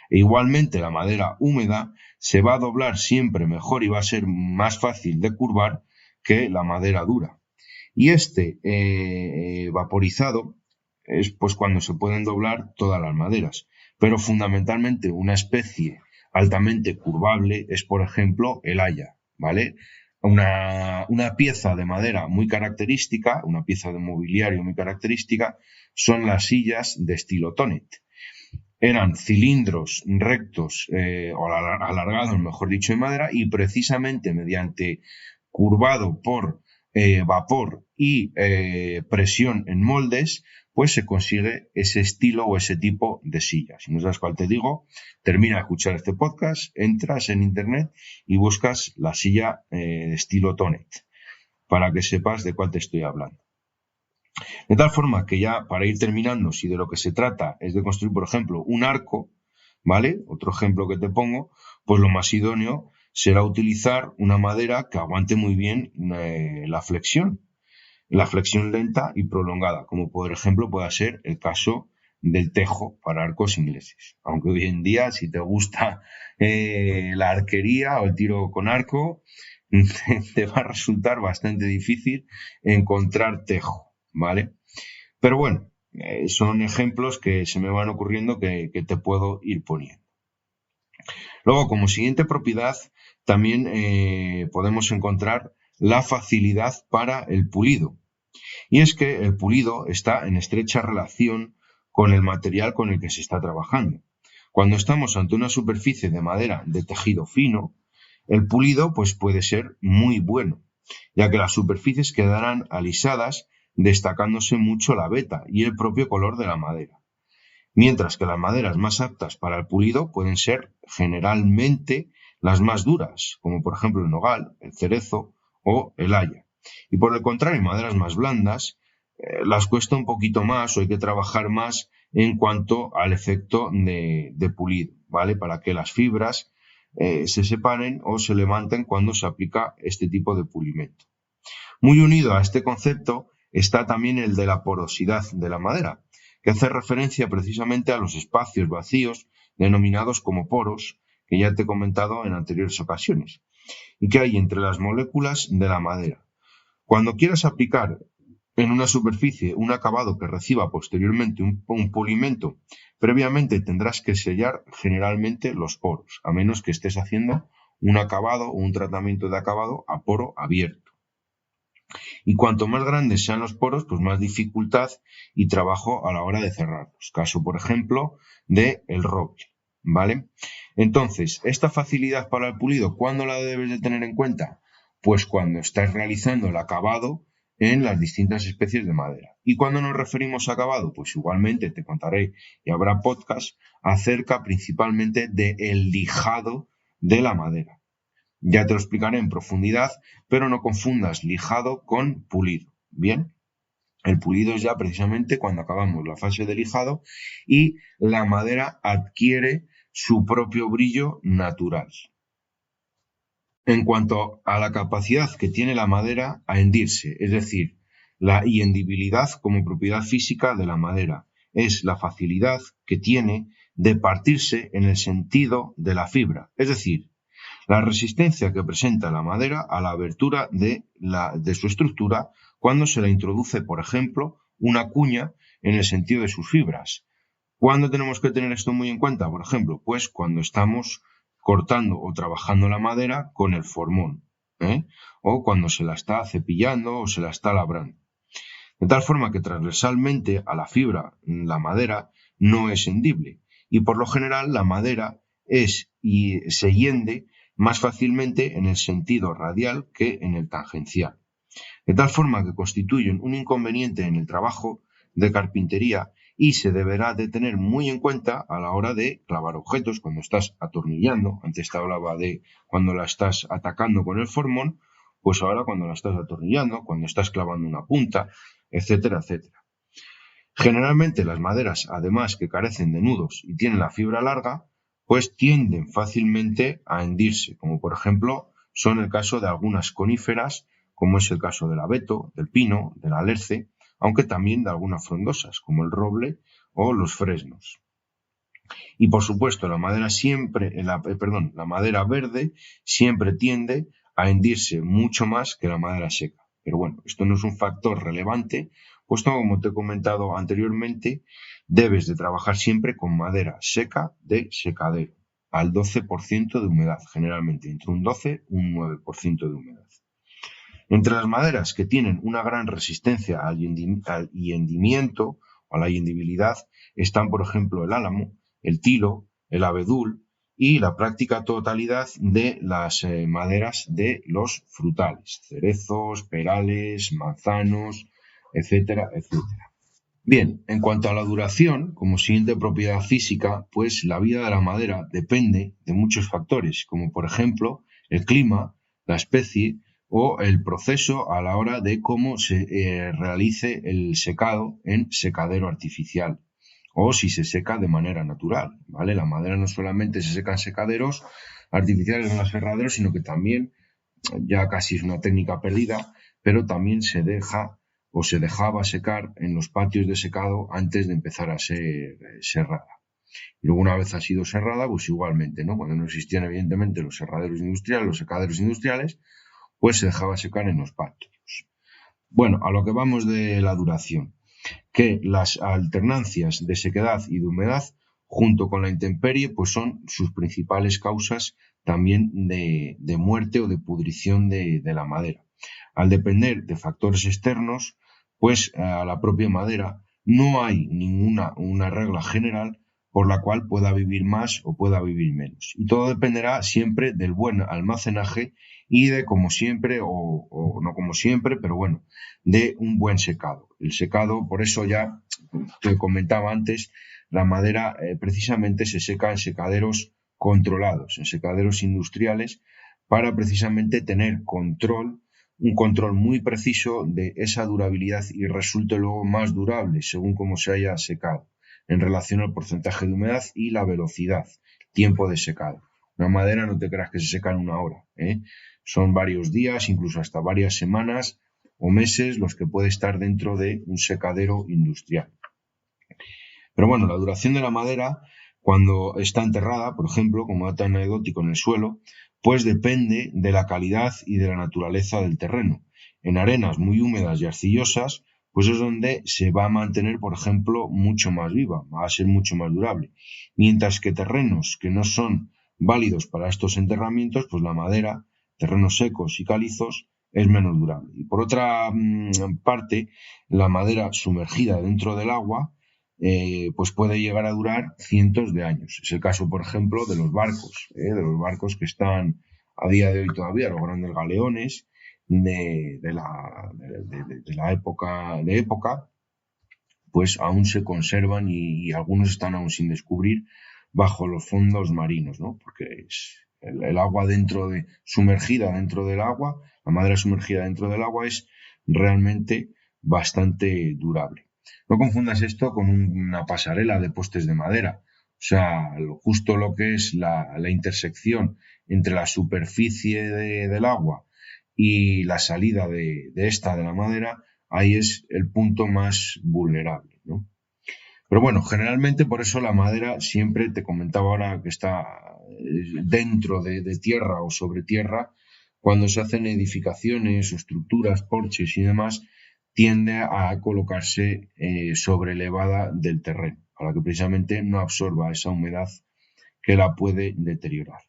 E igualmente la madera húmeda se va a doblar siempre mejor y va a ser más fácil de curvar que la madera dura. Y este vaporizado es pues cuando se pueden doblar todas las maderas, pero fundamentalmente una especie altamente curvable es, por ejemplo, el haya, ¿vale? Una pieza de madera muy característica, una pieza de mobiliario muy característica, son las sillas de estilo Tonnet. Eran cilindros rectos o alargados, mejor dicho, de madera, y precisamente mediante curvado por vapor y presión en moldes, pues se consigue ese estilo o ese tipo de silla. Si no sabes cuál te digo, termina de escuchar este podcast, entras en internet y buscas la silla de estilo Tonnet para que sepas de cuál te estoy hablando. De tal forma que ya para ir terminando, si de lo que se trata es de construir, por ejemplo, un arco, ¿vale? Otro ejemplo que te pongo, pues lo más idóneo será utilizar una madera que aguante muy bien la flexión lenta y prolongada, como por ejemplo pueda ser el caso del tejo para arcos ingleses. Aunque hoy en día, si te gusta la arquería o el tiro con arco, te va a resultar bastante difícil encontrar tejo, ¿vale? Pero bueno, son ejemplos que se me van ocurriendo que te puedo ir poniendo. Luego, como siguiente propiedad, también podemos encontrar la facilidad para el pulido. Y es que el pulido está en estrecha relación con el material con el que se está trabajando. Cuando estamos ante una superficie de madera de tejido fino, el pulido pues puede ser muy bueno, ya que las superficies quedarán alisadas, destacándose mucho la veta y el propio color de la madera. Mientras que las maderas más aptas para el pulido pueden ser generalmente las más duras, como por ejemplo el nogal, el cerezo o el haya. Y por el contrario, maderas más blandas las cuesta un poquito más o hay que trabajar más en cuanto al efecto de pulido, ¿vale? Para que las fibras se separen o se levanten cuando se aplica este tipo de pulimento. Muy unido a este concepto está también el de la porosidad de la madera, que hace referencia precisamente a los espacios vacíos denominados como poros, que ya te he comentado en anteriores ocasiones, y que hay entre las moléculas de la madera. Cuando quieras aplicar en una superficie un acabado que reciba posteriormente un pulimento, previamente tendrás que sellar generalmente los poros, a menos que estés haciendo un acabado o un tratamiento de acabado a poro abierto. Y cuanto más grandes sean los poros, pues más dificultad y trabajo a la hora de cerrarlos. Caso, por ejemplo, de el roble, ¿vale? Entonces, esta facilidad para el pulido, ¿cuándo la debes de tener en cuenta? Pues cuando estás realizando el acabado en las distintas especies de madera. ¿Y cuando nos referimos a acabado? Pues igualmente te contaré y habrá podcast acerca principalmente del lijado de la madera. Ya te lo explicaré en profundidad, pero no confundas lijado con pulido. Bien, el pulido es ya precisamente cuando acabamos la fase de lijado y la madera adquiere su propio brillo natural. En cuanto a la capacidad que tiene la madera a hendirse, es decir, la hendibilidad como propiedad física de la madera, es la facilidad que tiene de partirse en el sentido de la fibra, es decir, la resistencia que presenta la madera a la abertura de su estructura cuando se la introduce, por ejemplo, una cuña en el sentido de sus fibras. ¿Cuándo tenemos que tener esto muy en cuenta? Por ejemplo, pues cuando estamos cortando o trabajando la madera con el formón, o cuando se la está cepillando o se la está labrando. De tal forma que transversalmente a la fibra, la madera no es hendible y por lo general la madera se hiende más fácilmente en el sentido radial que en el tangencial. De tal forma que constituyen un inconveniente en el trabajo de carpintería y se deberá de tener muy en cuenta a la hora de clavar objetos cuando estás atornillando. Antes te hablaba de cuando la estás atacando con el formón, pues ahora cuando la estás atornillando, cuando estás clavando una punta, etcétera, etcétera. Generalmente las maderas, además que carecen de nudos y tienen la fibra larga, pues tienden fácilmente a hendirse, como por ejemplo son el caso de algunas coníferas, como es el caso del abeto, del pino, del alerce, aunque también de algunas frondosas, como el roble o los fresnos. Y por supuesto, la madera verde siempre tiende a hendirse mucho más que la madera seca. Pero bueno, esto no es un factor relevante, puesto como te he comentado anteriormente, debes de trabajar siempre con madera seca de secadero, al 12% de humedad, generalmente entre un 12 y un 9% de humedad. Entre las maderas que tienen una gran resistencia al hendimiento o a la hendibilidad están, por ejemplo, el álamo, el tilo, el abedul y la práctica totalidad de las maderas de los frutales, cerezos, perales, manzanos, etcétera, etcétera. Bien, en cuanto a la duración, como siguiente propiedad física, pues la vida de la madera depende de muchos factores, como por ejemplo el clima, la especie o el proceso a la hora de cómo se realice el secado en secadero artificial o si se seca de manera natural, ¿vale? La madera no solamente se seca en secaderos artificiales en los aserraderos, sino que también, ya casi es una técnica perdida, pero también se deja o se dejaba secar en los patios de secado antes de empezar a ser serrada. Y luego una vez ha sido serrada, pues igualmente, ¿no? Cuando no existían evidentemente los serraderos industriales, los secaderos industriales, pues se dejaba secar en los patios. Bueno, a lo que vamos de la duración, que las alternancias de sequedad y de humedad, junto con la intemperie, pues son sus principales causas también de muerte o de pudrición de la madera. Al depender de factores externos, pues a la propia madera no hay una regla general por la cual pueda vivir más o pueda vivir menos. Y todo dependerá siempre del buen almacenaje y de, como siempre, o no como siempre, pero bueno, de un buen secado. El secado, por eso ya te comentaba antes, la madera precisamente se seca en secaderos controlados, en secaderos industriales, para precisamente tener un control muy preciso de esa durabilidad y resulte luego más durable según cómo se haya secado, en relación al porcentaje de humedad y la velocidad, tiempo de secado. Una madera no te creas que se seca en una hora, son varios días, incluso hasta varias semanas o meses los que puede estar dentro de un secadero industrial. Pero bueno, la duración de la madera, cuando está enterrada, por ejemplo, como dato anecdótico en el suelo, pues depende de la calidad y de la naturaleza del terreno. En arenas muy húmedas y arcillosas, pues es donde se va a mantener, por ejemplo, mucho más viva, va a ser mucho más durable. Mientras que terrenos que no son válidos para estos enterramientos, pues la madera, terrenos secos y calizos, es menos durable. Y por otra parte, la madera sumergida dentro del agua, pues puede llegar a durar cientos de años. Es el caso, por ejemplo, de los barcos que están a día de hoy todavía, los grandes galeones de la época, pues aún se conservan y algunos están aún sin descubrir bajo los fondos marinos, ¿no? Porque es el agua sumergida dentro del agua, la madera sumergida dentro del agua es realmente bastante durable. No confundas esto con una pasarela de postes de madera. O sea, justo lo que es la intersección entre la superficie del agua y la salida de la madera, ahí es el punto más vulnerable, ¿no? Pero bueno, generalmente por eso la madera, siempre te comentaba ahora que está dentro de tierra o sobre tierra, cuando se hacen edificaciones o estructuras, porches y demás, tiende a colocarse sobrelevada del terreno, para que precisamente no absorba esa humedad que la puede deteriorar.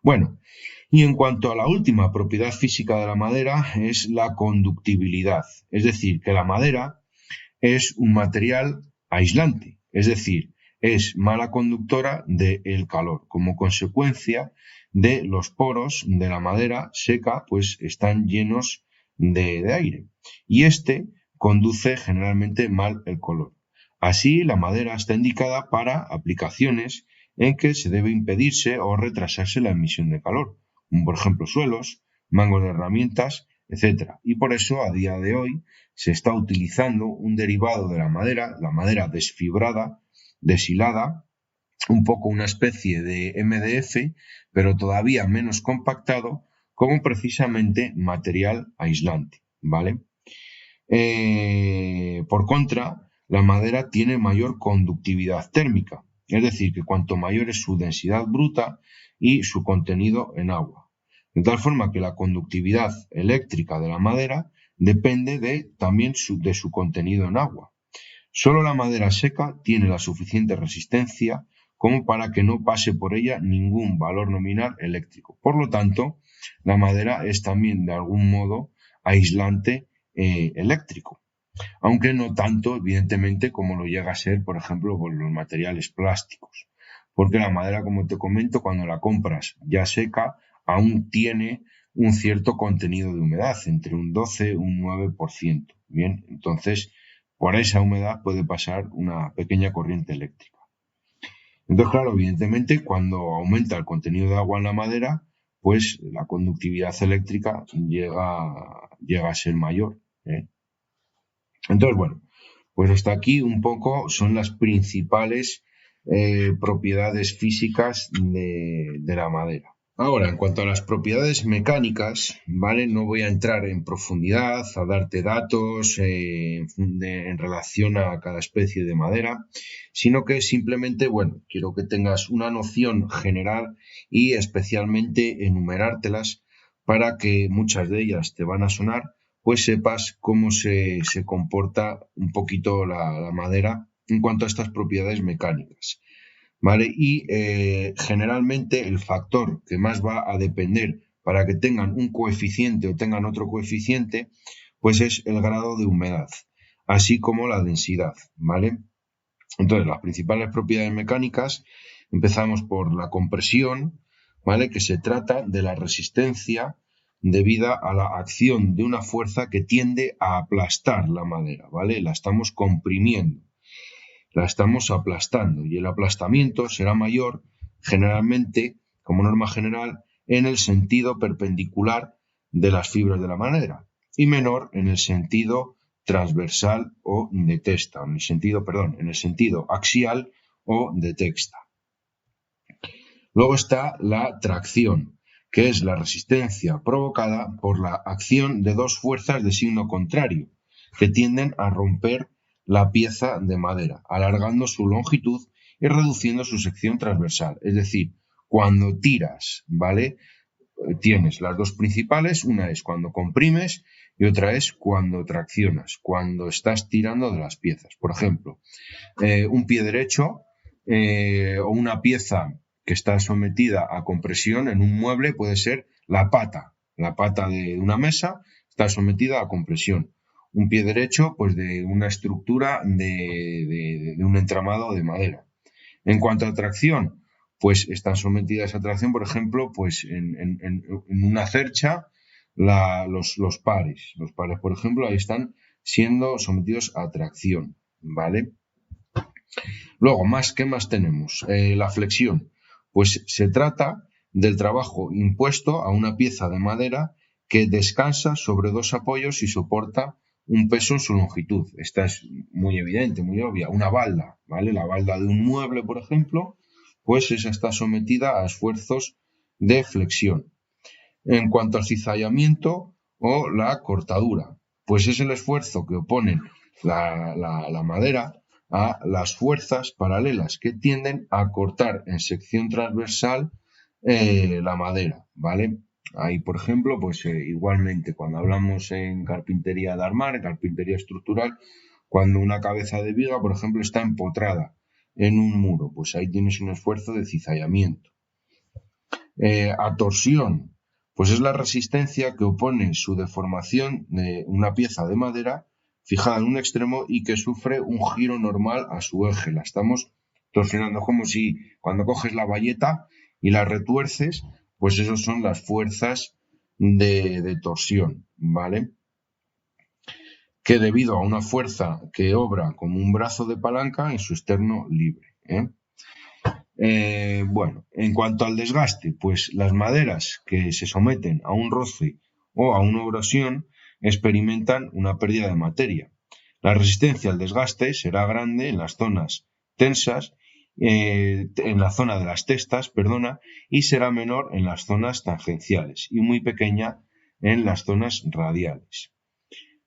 Bueno, y en cuanto a la última propiedad física de la madera es la conductibilidad, es decir, que la madera es un material aislante, es decir, es mala conductora del calor. Como consecuencia de los poros de la madera seca, pues están llenos de aire y este conduce generalmente mal el color. Así, la madera está indicada para aplicaciones en que se debe impedirse o retrasarse la emisión de calor, como por ejemplo suelos, mangos de herramientas, etc. Y por eso, a día de hoy, se está utilizando un derivado de la madera desfibrada, deshilada, un poco una especie de MDF, pero todavía menos compactado, como precisamente material aislante, ¿vale? Por contra, la madera tiene mayor conductividad térmica, es decir, que cuanto mayor es su densidad bruta y su contenido en agua. De tal forma que la conductividad eléctrica de la madera depende también de su contenido en agua. Solo la madera seca tiene la suficiente resistencia como para que no pase por ella ningún valor nominal eléctrico. Por lo tanto, la madera es también de algún modo aislante eléctrico, aunque no tanto, evidentemente, como lo llega a ser, por ejemplo, con los materiales plásticos, porque la madera, como te comento, cuando la compras ya seca, aún tiene un cierto contenido de humedad, entre un 12 y un 9%. Bien, entonces, por esa humedad puede pasar una pequeña corriente eléctrica. Entonces, claro, evidentemente, cuando aumenta el contenido de agua en la madera, pues la conductividad eléctrica llega a ser mayor, ¿eh? Entonces, bueno, pues hasta aquí un poco son las principales propiedades físicas de la madera. Ahora, en cuanto a las propiedades mecánicas, ¿vale? No voy a entrar en profundidad, a darte datos en relación a cada especie de madera, sino que simplemente, bueno, quiero que tengas una noción general y especialmente enumerártelas para que muchas de ellas te van a sonar, pues sepas cómo se comporta un poquito la madera en cuanto a estas propiedades mecánicas, ¿vale? Y generalmente el factor que más va a depender para que tengan un coeficiente o tengan otro coeficiente, pues es el grado de humedad, así como la densidad, ¿vale? Entonces, las principales propiedades mecánicas, empezamos por la compresión, ¿vale? Que se trata de la resistencia debida a la acción de una fuerza que tiende a aplastar la madera, ¿vale? La estamos comprimiendo, la estamos aplastando y el aplastamiento será mayor generalmente, como norma general, en el sentido perpendicular de las fibras de la madera y menor en el sentido transversal o de testa, en el sentido axial o de texta. Luego está la tracción, que es la resistencia provocada por la acción de dos fuerzas de signo contrario, que tienden a romper la pieza de madera, alargando su longitud y reduciendo su sección transversal. Es decir, cuando tiras, ¿vale? Tienes las dos principales, una es cuando comprimes y otra es cuando traccionas, cuando estás tirando de las piezas. Por ejemplo, un pie derecho o una pieza que está sometida a compresión en un mueble puede ser la pata de una mesa está sometida a compresión. Un pie derecho, pues de una estructura de un entramado de madera. En cuanto a tracción, pues están sometidas a tracción, por ejemplo, pues en una cercha, los pares. Los pares, por ejemplo, ahí están siendo sometidos a tracción, ¿vale? Luego, ¿qué más tenemos? La flexión. Pues se trata del trabajo impuesto a una pieza de madera que descansa sobre dos apoyos y soporta un peso en su longitud. Esta es muy evidente, muy obvia. Una balda, ¿vale? La balda de un mueble, por ejemplo, pues esa está sometida a esfuerzos de flexión. En cuanto al cizallamiento o la cortadura, pues es el esfuerzo que oponen la madera a las fuerzas paralelas que tienden a cortar en sección transversal la madera, ¿vale? Ahí, por ejemplo, pues igualmente cuando hablamos en carpintería de armar, en carpintería estructural, cuando una cabeza de viga, por ejemplo, está empotrada en un muro, pues ahí tienes un esfuerzo de cizallamiento. A torsión, pues es la resistencia que opone su deformación de una pieza de madera fijada en un extremo y que sufre un giro normal a su eje. La estamos torsionando, como si cuando coges la bayeta y la retuerces, pues esas son las fuerzas de torsión, ¿vale? Que debido a una fuerza que obra como un brazo de palanca en su externo libre, bueno, en cuanto al desgaste, pues las maderas que se someten a un roce o a una erosión experimentan una pérdida de materia. La resistencia al desgaste será grande en las zonas tensas, en la zona de las testas, y será menor en las zonas tangenciales y muy pequeña en las zonas radiales.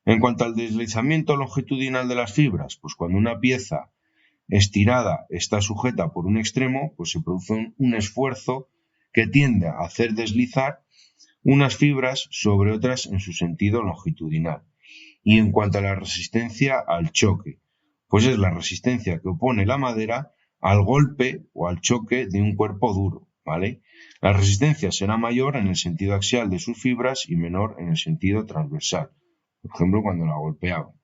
En cuanto al deslizamiento longitudinal de las fibras, pues cuando una pieza estirada está sujeta por un extremo, pues se produce un esfuerzo que tiende a hacer deslizar unas fibras sobre otras en su sentido longitudinal. Y en cuanto a la resistencia al choque, pues es la resistencia que opone la madera al golpe o al choque de un cuerpo duro, ¿vale? La resistencia será mayor en el sentido axial de sus fibras y menor en el sentido transversal, por ejemplo, cuando la golpeamos.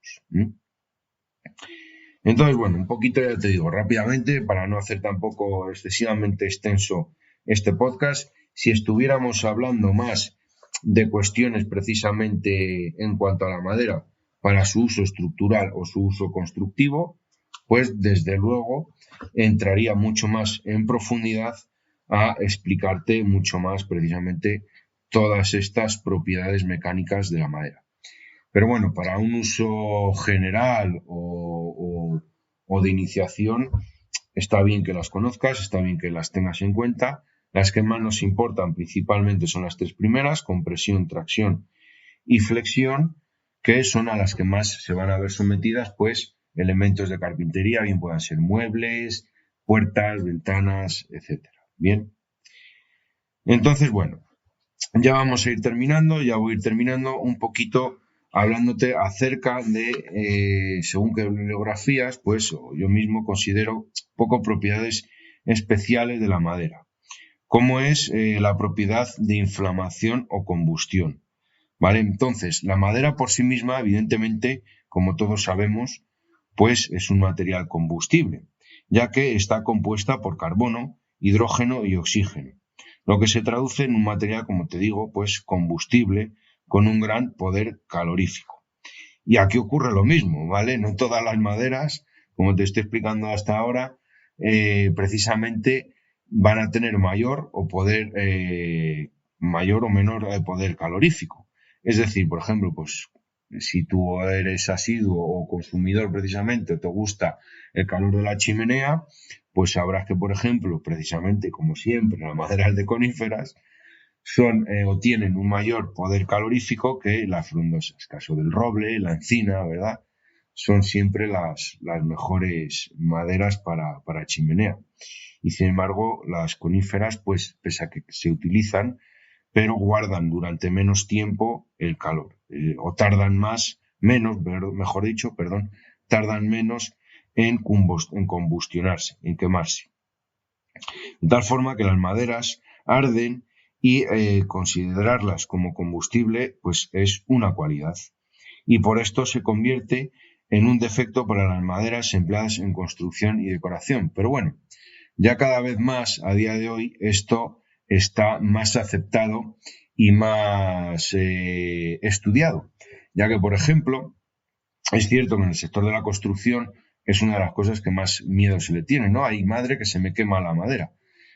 Entonces, bueno, un poquito ya te digo rápidamente, para no hacer tampoco excesivamente extenso este podcast, si estuviéramos hablando más de cuestiones precisamente en cuanto a la madera para su uso estructural o su uso constructivo, pues desde luego entraría mucho más en profundidad a explicarte mucho más precisamente todas estas propiedades mecánicas de la madera. Pero bueno, para un uso general o de iniciación, está bien que las conozcas, está bien que las tengas en cuenta. Las que más nos importan principalmente son las tres primeras, compresión, tracción y flexión, que son a las que más se van a ver sometidas, pues, elementos de carpintería, bien puedan ser muebles, puertas, ventanas, etcétera. Bien. Entonces, bueno, ya vamos a ir terminando, ya voy a ir terminando un poquito hablándote acerca de, según qué bibliografías, pues yo mismo considero poco propiedades especiales de la madera, como es la propiedad de inflamación o combustión, ¿vale? Entonces, la madera por sí misma, evidentemente, como todos sabemos, pues es un material combustible, ya que está compuesta por carbono, hidrógeno y oxígeno, lo que se traduce en un material, como te digo, pues combustible, con un gran poder calorífico. Y aquí ocurre lo mismo, ¿vale? No todas las maderas, como te estoy explicando hasta ahora, precisamente van a tener mayor o menor poder calorífico. Es decir, por ejemplo, pues si tú eres asiduo o consumidor precisamente, te gusta el calor de la chimenea, pues sabrás que, por ejemplo, precisamente como siempre, las maderas de coníferas, o tienen un mayor poder calorífico que las frondosas. Caso del roble, la encina, ¿verdad? Son siempre las mejores maderas para chimenea. Y sin embargo, las coníferas, pues, pese a que se utilizan, pero guardan durante menos tiempo el calor, o tardan mejor dicho, tardan menos en combustionarse, en quemarse. De tal forma que las maderas arden y considerarlas como combustible, pues es una cualidad. Y por esto se convierte en un defecto para las maderas empleadas en construcción y decoración. Pero bueno, ya cada vez más, a día de hoy, esto está más aceptado y más estudiado, ya que, por ejemplo, es cierto que en el sector de la construcción es una de las cosas que más miedo se le tiene, ¿no? Hay madre que se me quema la madera.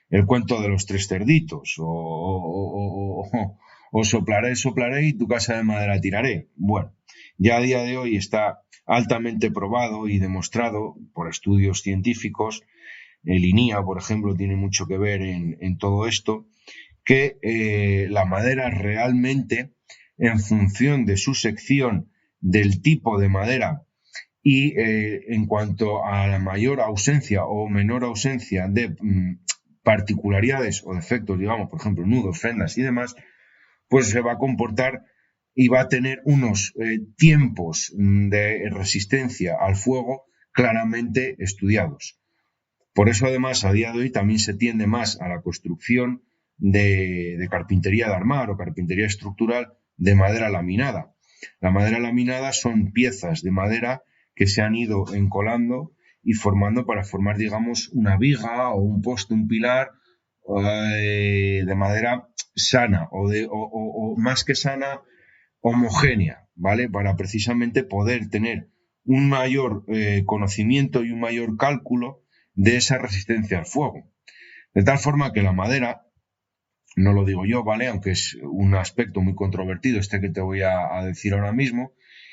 El cuento de los 3 cerditos, o soplaré y tu casa de madera tiraré. Bueno, ya a día de hoy está altamente probado y demostrado por estudios científicos. El INIA, por ejemplo, tiene mucho que ver en todo esto, que la madera realmente, en función de su sección, del tipo de madera y en cuanto a la mayor ausencia o menor ausencia de particularidades o defectos, digamos, por ejemplo, nudos, fendas y demás, pues se va a comportar y va a tener unos tiempos de resistencia al fuego claramente estudiados. Por eso, además, a día de hoy también se tiende más a la construcción de carpintería de armar o carpintería estructural de madera laminada. La madera laminada son piezas de madera que se han ido encolando y formando para formar, digamos, una viga o un poste, un pilar de madera sana o más que sana, homogénea, ¿vale? Para precisamente poder tener un mayor conocimiento y un mayor cálculo de esa resistencia al fuego. De tal forma que la madera, no lo digo yo, ¿vale? Aunque es un aspecto muy controvertido este que te voy a decir ahora mismo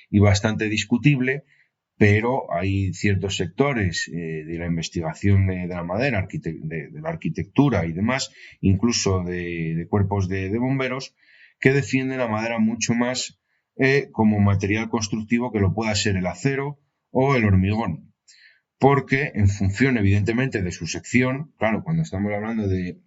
y bastante discutible, pero hay ciertos sectores de la investigación de la madera, de la arquitectura y demás, incluso de cuerpos de bomberos, que defienden la madera mucho más como material constructivo que lo pueda ser el acero o el hormigón. Porque en función, evidentemente, de su sección, claro, cuando estamos hablando de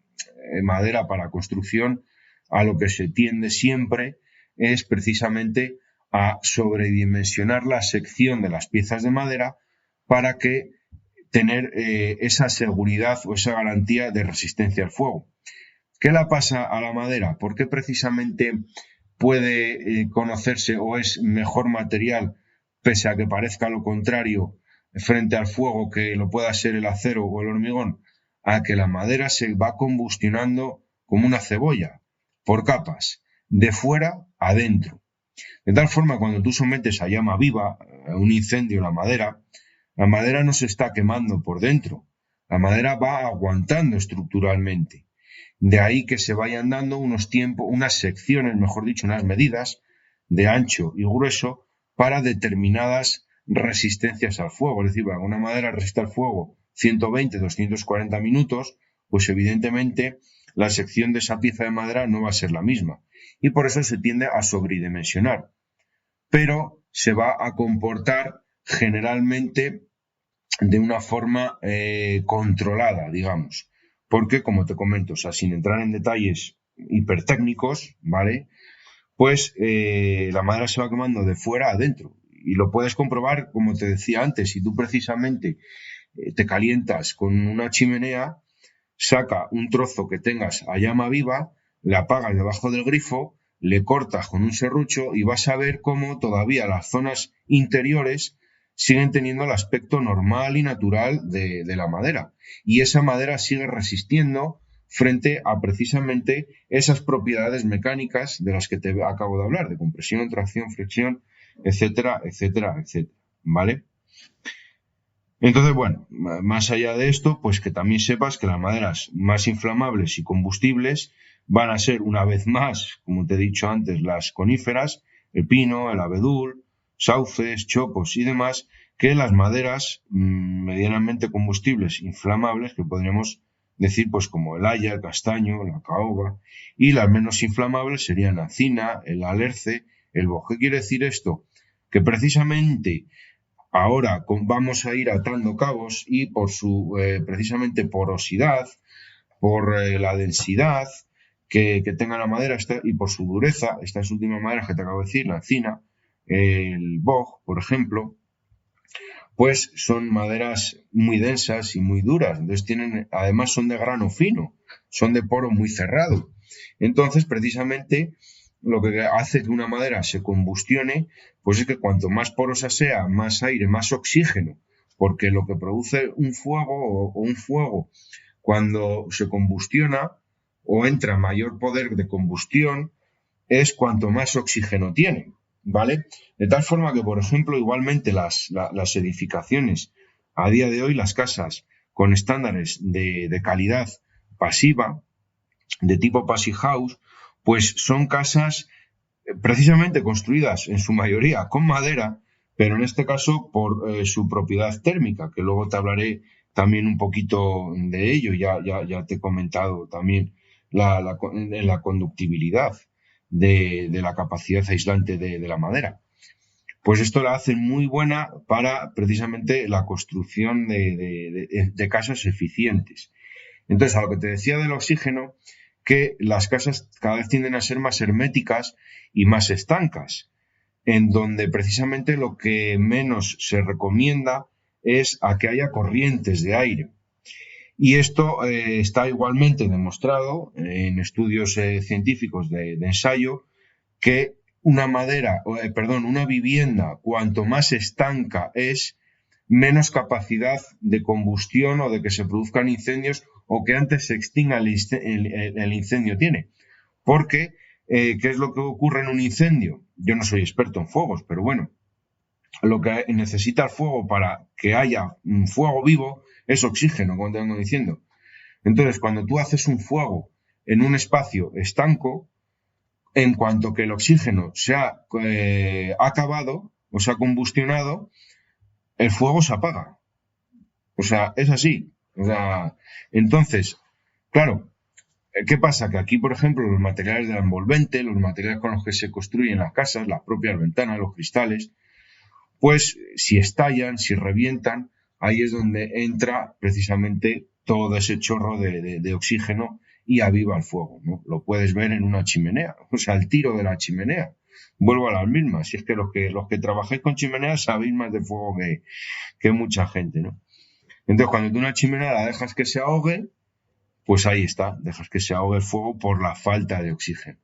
madera para construcción, a lo que se tiende siempre es precisamente a sobredimensionar la sección de las piezas de madera para que tener esa seguridad o esa garantía de resistencia al fuego. ¿Qué le pasa a la madera? ¿Por qué precisamente puede conocerse o es mejor material, pese a que parezca lo contrario, frente al fuego que lo pueda ser el acero o el hormigón? A que la madera se va combustionando como una cebolla, por capas, de fuera a dentro. De tal forma, cuando tú sometes a llama viva, a un incendio la madera no se está quemando por dentro, la madera va aguantando estructuralmente. De ahí que se vayan dando unos tiempos, unas secciones, mejor dicho, unas medidas de ancho y grueso para determinadas resistencias al fuego. Es decir, para que una madera resista al fuego 120, 240 minutos, pues evidentemente la sección de esa pieza de madera no va a ser la misma. Y por eso se tiende a sobredimensionar. Pero se va a comportar generalmente de una forma controlada, digamos. Porque, como te comento, o sea, sin entrar en detalles hipertécnicos, ¿vale? Pues la madera se va quemando de fuera a adentro. Y lo puedes comprobar, como te decía antes, si tú precisamente te calientas con una chimenea, saca un trozo que tengas a llama viva, le apagas debajo del grifo, le cortas con un serrucho y vas a ver cómo todavía las zonas interiores siguen teniendo el aspecto normal y natural de la madera. Y esa madera sigue resistiendo frente a precisamente esas propiedades mecánicas de las que te acabo de hablar, de compresión, tracción, flexión, etcétera, etcétera, etcétera. ¿Vale? Entonces, bueno, más allá de esto, pues que también sepas que las maderas más inflamables y combustibles van a ser, una vez más, como te he dicho antes, las coníferas, el pino, el abedul, sauces, chopos y demás, que las maderas medianamente combustibles, inflamables, que podríamos decir, pues como el haya, el castaño, la caoba, y las menos inflamables serían la encina, el alerce, el boj. ¿Qué quiere decir esto? Que precisamente ahora vamos a ir atando cabos y por su precisamente porosidad, por la densidad que tenga la madera y por su dureza, estas últimas maderas que te acabo de decir, la encina, el boj, por ejemplo, pues son maderas muy densas y muy duras. Entonces además son de grano fino, son de poro muy cerrado. Entonces, precisamente, lo que hace que una madera se combustione, pues es que cuanto más porosa sea, más aire, más oxígeno, porque lo que produce un fuego o un fuego cuando se combustiona o entra mayor poder de combustión es cuanto más oxígeno tiene, ¿vale? De tal forma que, por ejemplo, igualmente las edificaciones, a día de hoy las casas con estándares de calidad pasiva, de tipo passive house, pues son casas precisamente construidas en su mayoría con madera, pero en este caso por su propiedad térmica, que luego te hablaré también un poquito de ello, ya te he comentado también la conductibilidad de la capacidad aislante de la madera. Pues esto la hace muy buena para precisamente la construcción de casas eficientes. Entonces, a lo que te decía del oxígeno, que las casas cada vez tienden a ser más herméticas y más estancas, en donde precisamente lo que menos se recomienda es a que haya corrientes de aire. Y esto está igualmente demostrado en estudios científicos de ensayo que una vivienda, cuanto más estanca es, menos capacidad de combustión o de que se produzcan incendios o que antes se extinga el incendio tiene. Porque, ¿qué es lo que ocurre en un incendio? Yo no soy experto en fuegos, pero bueno, lo que necesita el fuego para que haya un fuego vivo es oxígeno, como te vengo diciendo. Entonces, cuando tú haces un fuego en un espacio estanco, en cuanto que el oxígeno se ha acabado o se ha combustionado, el fuego se apaga. O sea, es así. O sea, entonces, claro, ¿qué pasa? Que aquí, por ejemplo, los materiales de la envolvente, los materiales con los que se construyen las casas, las propias ventanas, los cristales, pues si estallan, si revientan, ahí es donde entra precisamente todo ese chorro de oxígeno y aviva el fuego, ¿no? Lo puedes ver en una chimenea, o sea, el tiro de la chimenea. Vuelvo a las mismas, si es que los que trabajáis con chimeneas sabéis más de fuego que mucha gente, ¿no? Entonces, cuando tú una chimenea la dejas que se ahogue, pues ahí está, dejas que se ahogue el fuego por la falta de oxígeno.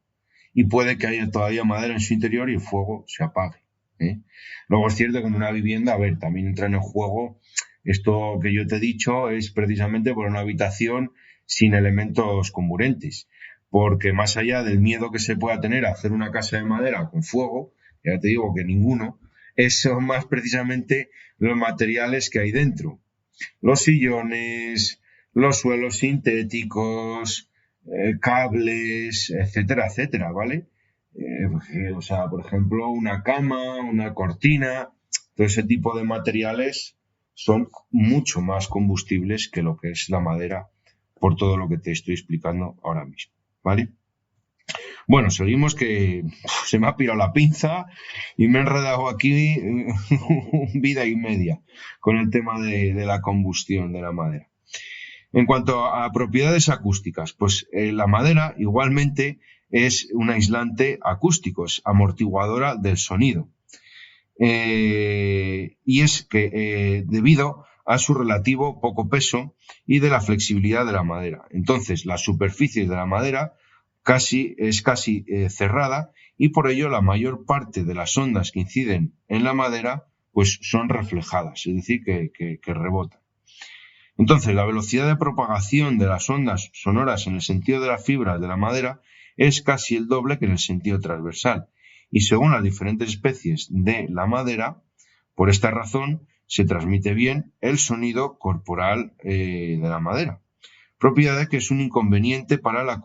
Y puede que haya todavía madera en su interior y el fuego se apague, ¿eh? Luego es cierto que en una vivienda, a ver, también entra en el juego, esto que yo te he dicho es precisamente por una habitación sin elementos comburentes, porque más allá del miedo que se pueda tener a hacer una casa de madera con fuego, ya te digo que ninguno, son más precisamente los materiales que hay dentro. Los sillones, los suelos sintéticos, cables, etcétera, etcétera, ¿vale? O sea, por ejemplo, una cama, una cortina, todo ese tipo de materiales son mucho más combustibles que lo que es la madera, por todo lo que te estoy explicando ahora mismo, ¿vale? Bueno, seguimos que se me ha pirado la pinza y me he enredado aquí vida y media con el tema de la combustión de la madera. En cuanto a propiedades acústicas, pues la madera igualmente es un aislante acústico, es amortiguadora del sonido. Y es que debido a su relativo poco peso y de la flexibilidad de la madera. Entonces, la superficie de la madera es casi cerrada y por ello la mayor parte de las ondas que inciden en la madera pues son reflejadas, es decir, que rebotan. Entonces, la velocidad de propagación de las ondas sonoras en el sentido de las fibras de la madera es casi el doble que en el sentido transversal. Y según las diferentes especies de la madera, por esta razón se transmite bien el sonido corporal de la madera. Propiedad que es un inconveniente para las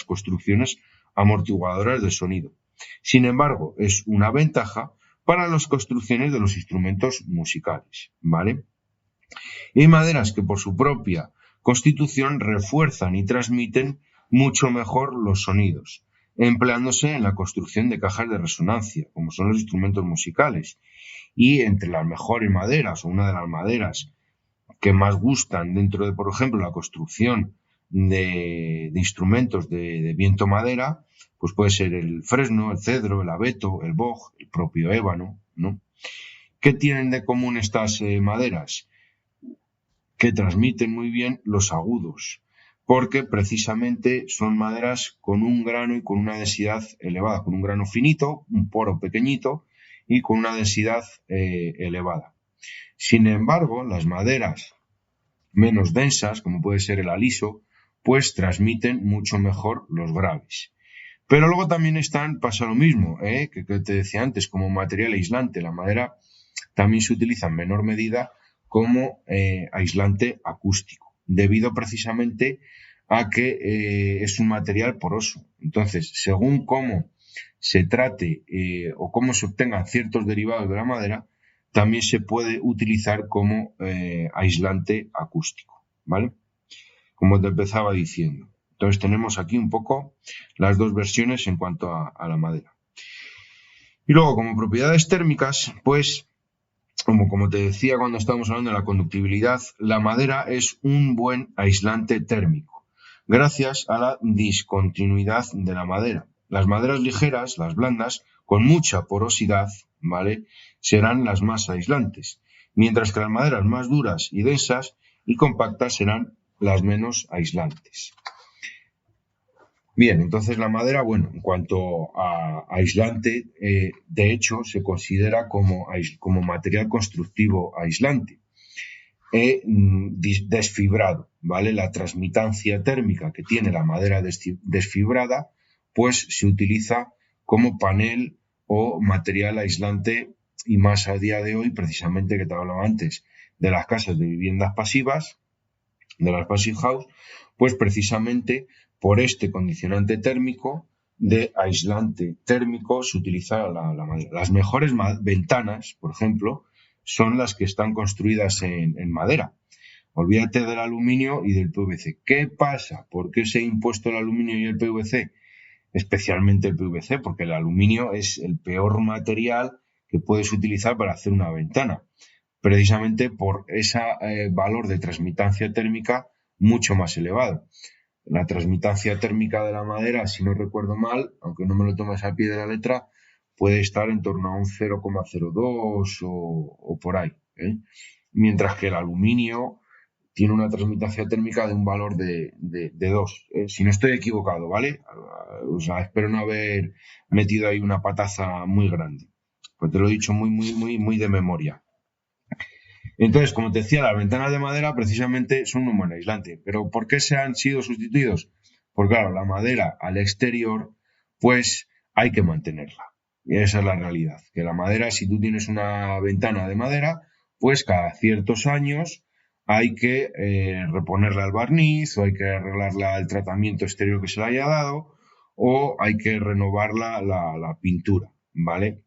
construcciones amortiguadoras de sonido. Sin embargo, es una ventaja para las construcciones de los instrumentos musicales, ¿vale? Y hay maderas que por su propia constitución refuerzan y transmiten mucho mejor los sonidos, empleándose en la construcción de cajas de resonancia, como son los instrumentos musicales. Y entre las mejores maderas, o una de las maderas que más gustan dentro de, por ejemplo, la construcción de instrumentos de viento madera, pues puede ser el fresno, el cedro, el abeto, el boj, el propio ébano, ¿no? ¿Qué tienen de común estas maderas? Que transmiten muy bien los agudos, porque precisamente son maderas con un grano y con una densidad elevada, con un grano finito, un poro pequeñito y con una densidad elevada. Sin embargo, las maderas menos densas, como puede ser el aliso, pues transmiten mucho mejor los graves. Pero luego también pasa lo mismo, que te decía antes, como material aislante. La madera también se utiliza en menor medida como aislante acústico, debido precisamente a que es un material poroso. Entonces, según cómo se trate o cómo se obtengan ciertos derivados de la madera, también se puede utilizar como aislante acústico, ¿vale? Como te empezaba diciendo. Entonces tenemos aquí un poco las dos versiones en cuanto a la madera. Y luego, como propiedades térmicas, pues, como te decía cuando estábamos hablando de la conductibilidad, la madera es un buen aislante térmico, gracias a la discontinuidad de la madera. Las maderas ligeras, las blandas, con mucha porosidad, ¿vale?, serán las más aislantes, mientras que las maderas más duras y densas y compactas serán las menos aislantes. Bien, entonces la madera, bueno, en cuanto a aislante, de hecho se considera como material constructivo aislante, desfibrado, ¿vale? La transmitancia térmica que tiene la madera desfibrada, pues se utiliza como panel o material aislante, y más a día de hoy, precisamente, que te hablaba antes, de las casas de viviendas pasivas, de las passive house, pues precisamente por este condicionante térmico de aislante térmico se utiliza la madera. Las mejores ventanas, por ejemplo, son las que están construidas en madera. Olvídate del aluminio y del PVC. ¿Qué pasa? ¿Por qué se ha impuesto el aluminio y el PVC? Especialmente el PVC, porque el aluminio es el peor material que puedes utilizar para hacer una ventana, precisamente por ese valor de transmitancia térmica mucho más elevado. La transmitancia térmica de la madera, si no recuerdo mal, aunque no me lo tomes a pie de la letra, puede estar en torno a un 0,02 o por ahí, ¿eh? Mientras que el aluminio tiene una transmitancia térmica de un valor de 2, si no estoy equivocado, ¿vale? O sea, espero no haber metido ahí una pataza muy grande, pues te lo he dicho muy de memoria. Entonces, como te decía, las ventanas de madera precisamente son un buen aislante. ¿Pero por qué se han sido sustituidos? Porque claro, la madera al exterior, pues hay que mantenerla. Y esa es la realidad. Que la madera, si tú tienes una ventana de madera, pues cada ciertos años hay que reponerla al barniz, o hay que arreglarla el tratamiento exterior que se le haya dado, o hay que renovarla la pintura, ¿vale?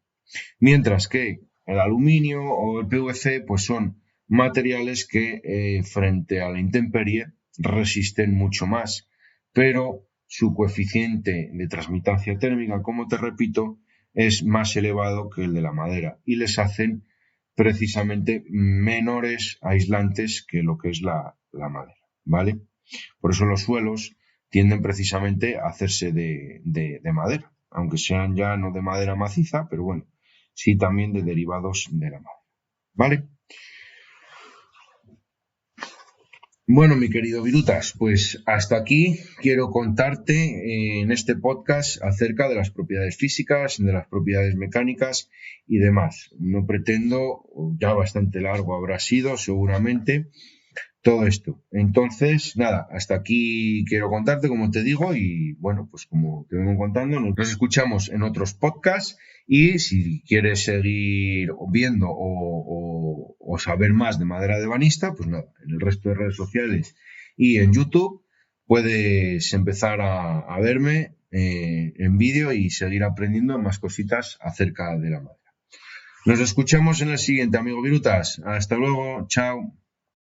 Mientras que el aluminio o el PVC, pues son materiales que frente a la intemperie resisten mucho más, pero su coeficiente de transmitancia térmica, como te repito, es más elevado que el de la madera y les hacen precisamente menores aislantes que lo que es la madera, ¿vale? Por eso los suelos tienden precisamente a hacerse de madera, aunque sean ya no de madera maciza, pero bueno, sí también de derivados de la madera, ¿vale? Bueno, mi querido Virutas, pues hasta aquí quiero contarte en este podcast acerca de las propiedades físicas, de las propiedades mecánicas y demás. No pretendo, ya bastante largo habrá sido seguramente, todo esto. Entonces, nada, hasta aquí quiero contarte, como te digo, y bueno, pues como te vengo contando, nos escuchamos en otros podcasts, y si quieres seguir viendo o saber más de madera de ebanista, pues nada, en el resto de redes sociales y en YouTube puedes empezar a verme en vídeo y seguir aprendiendo más cositas acerca de la madera. Nos escuchamos en el siguiente, amigo Virutas. Hasta luego, chao.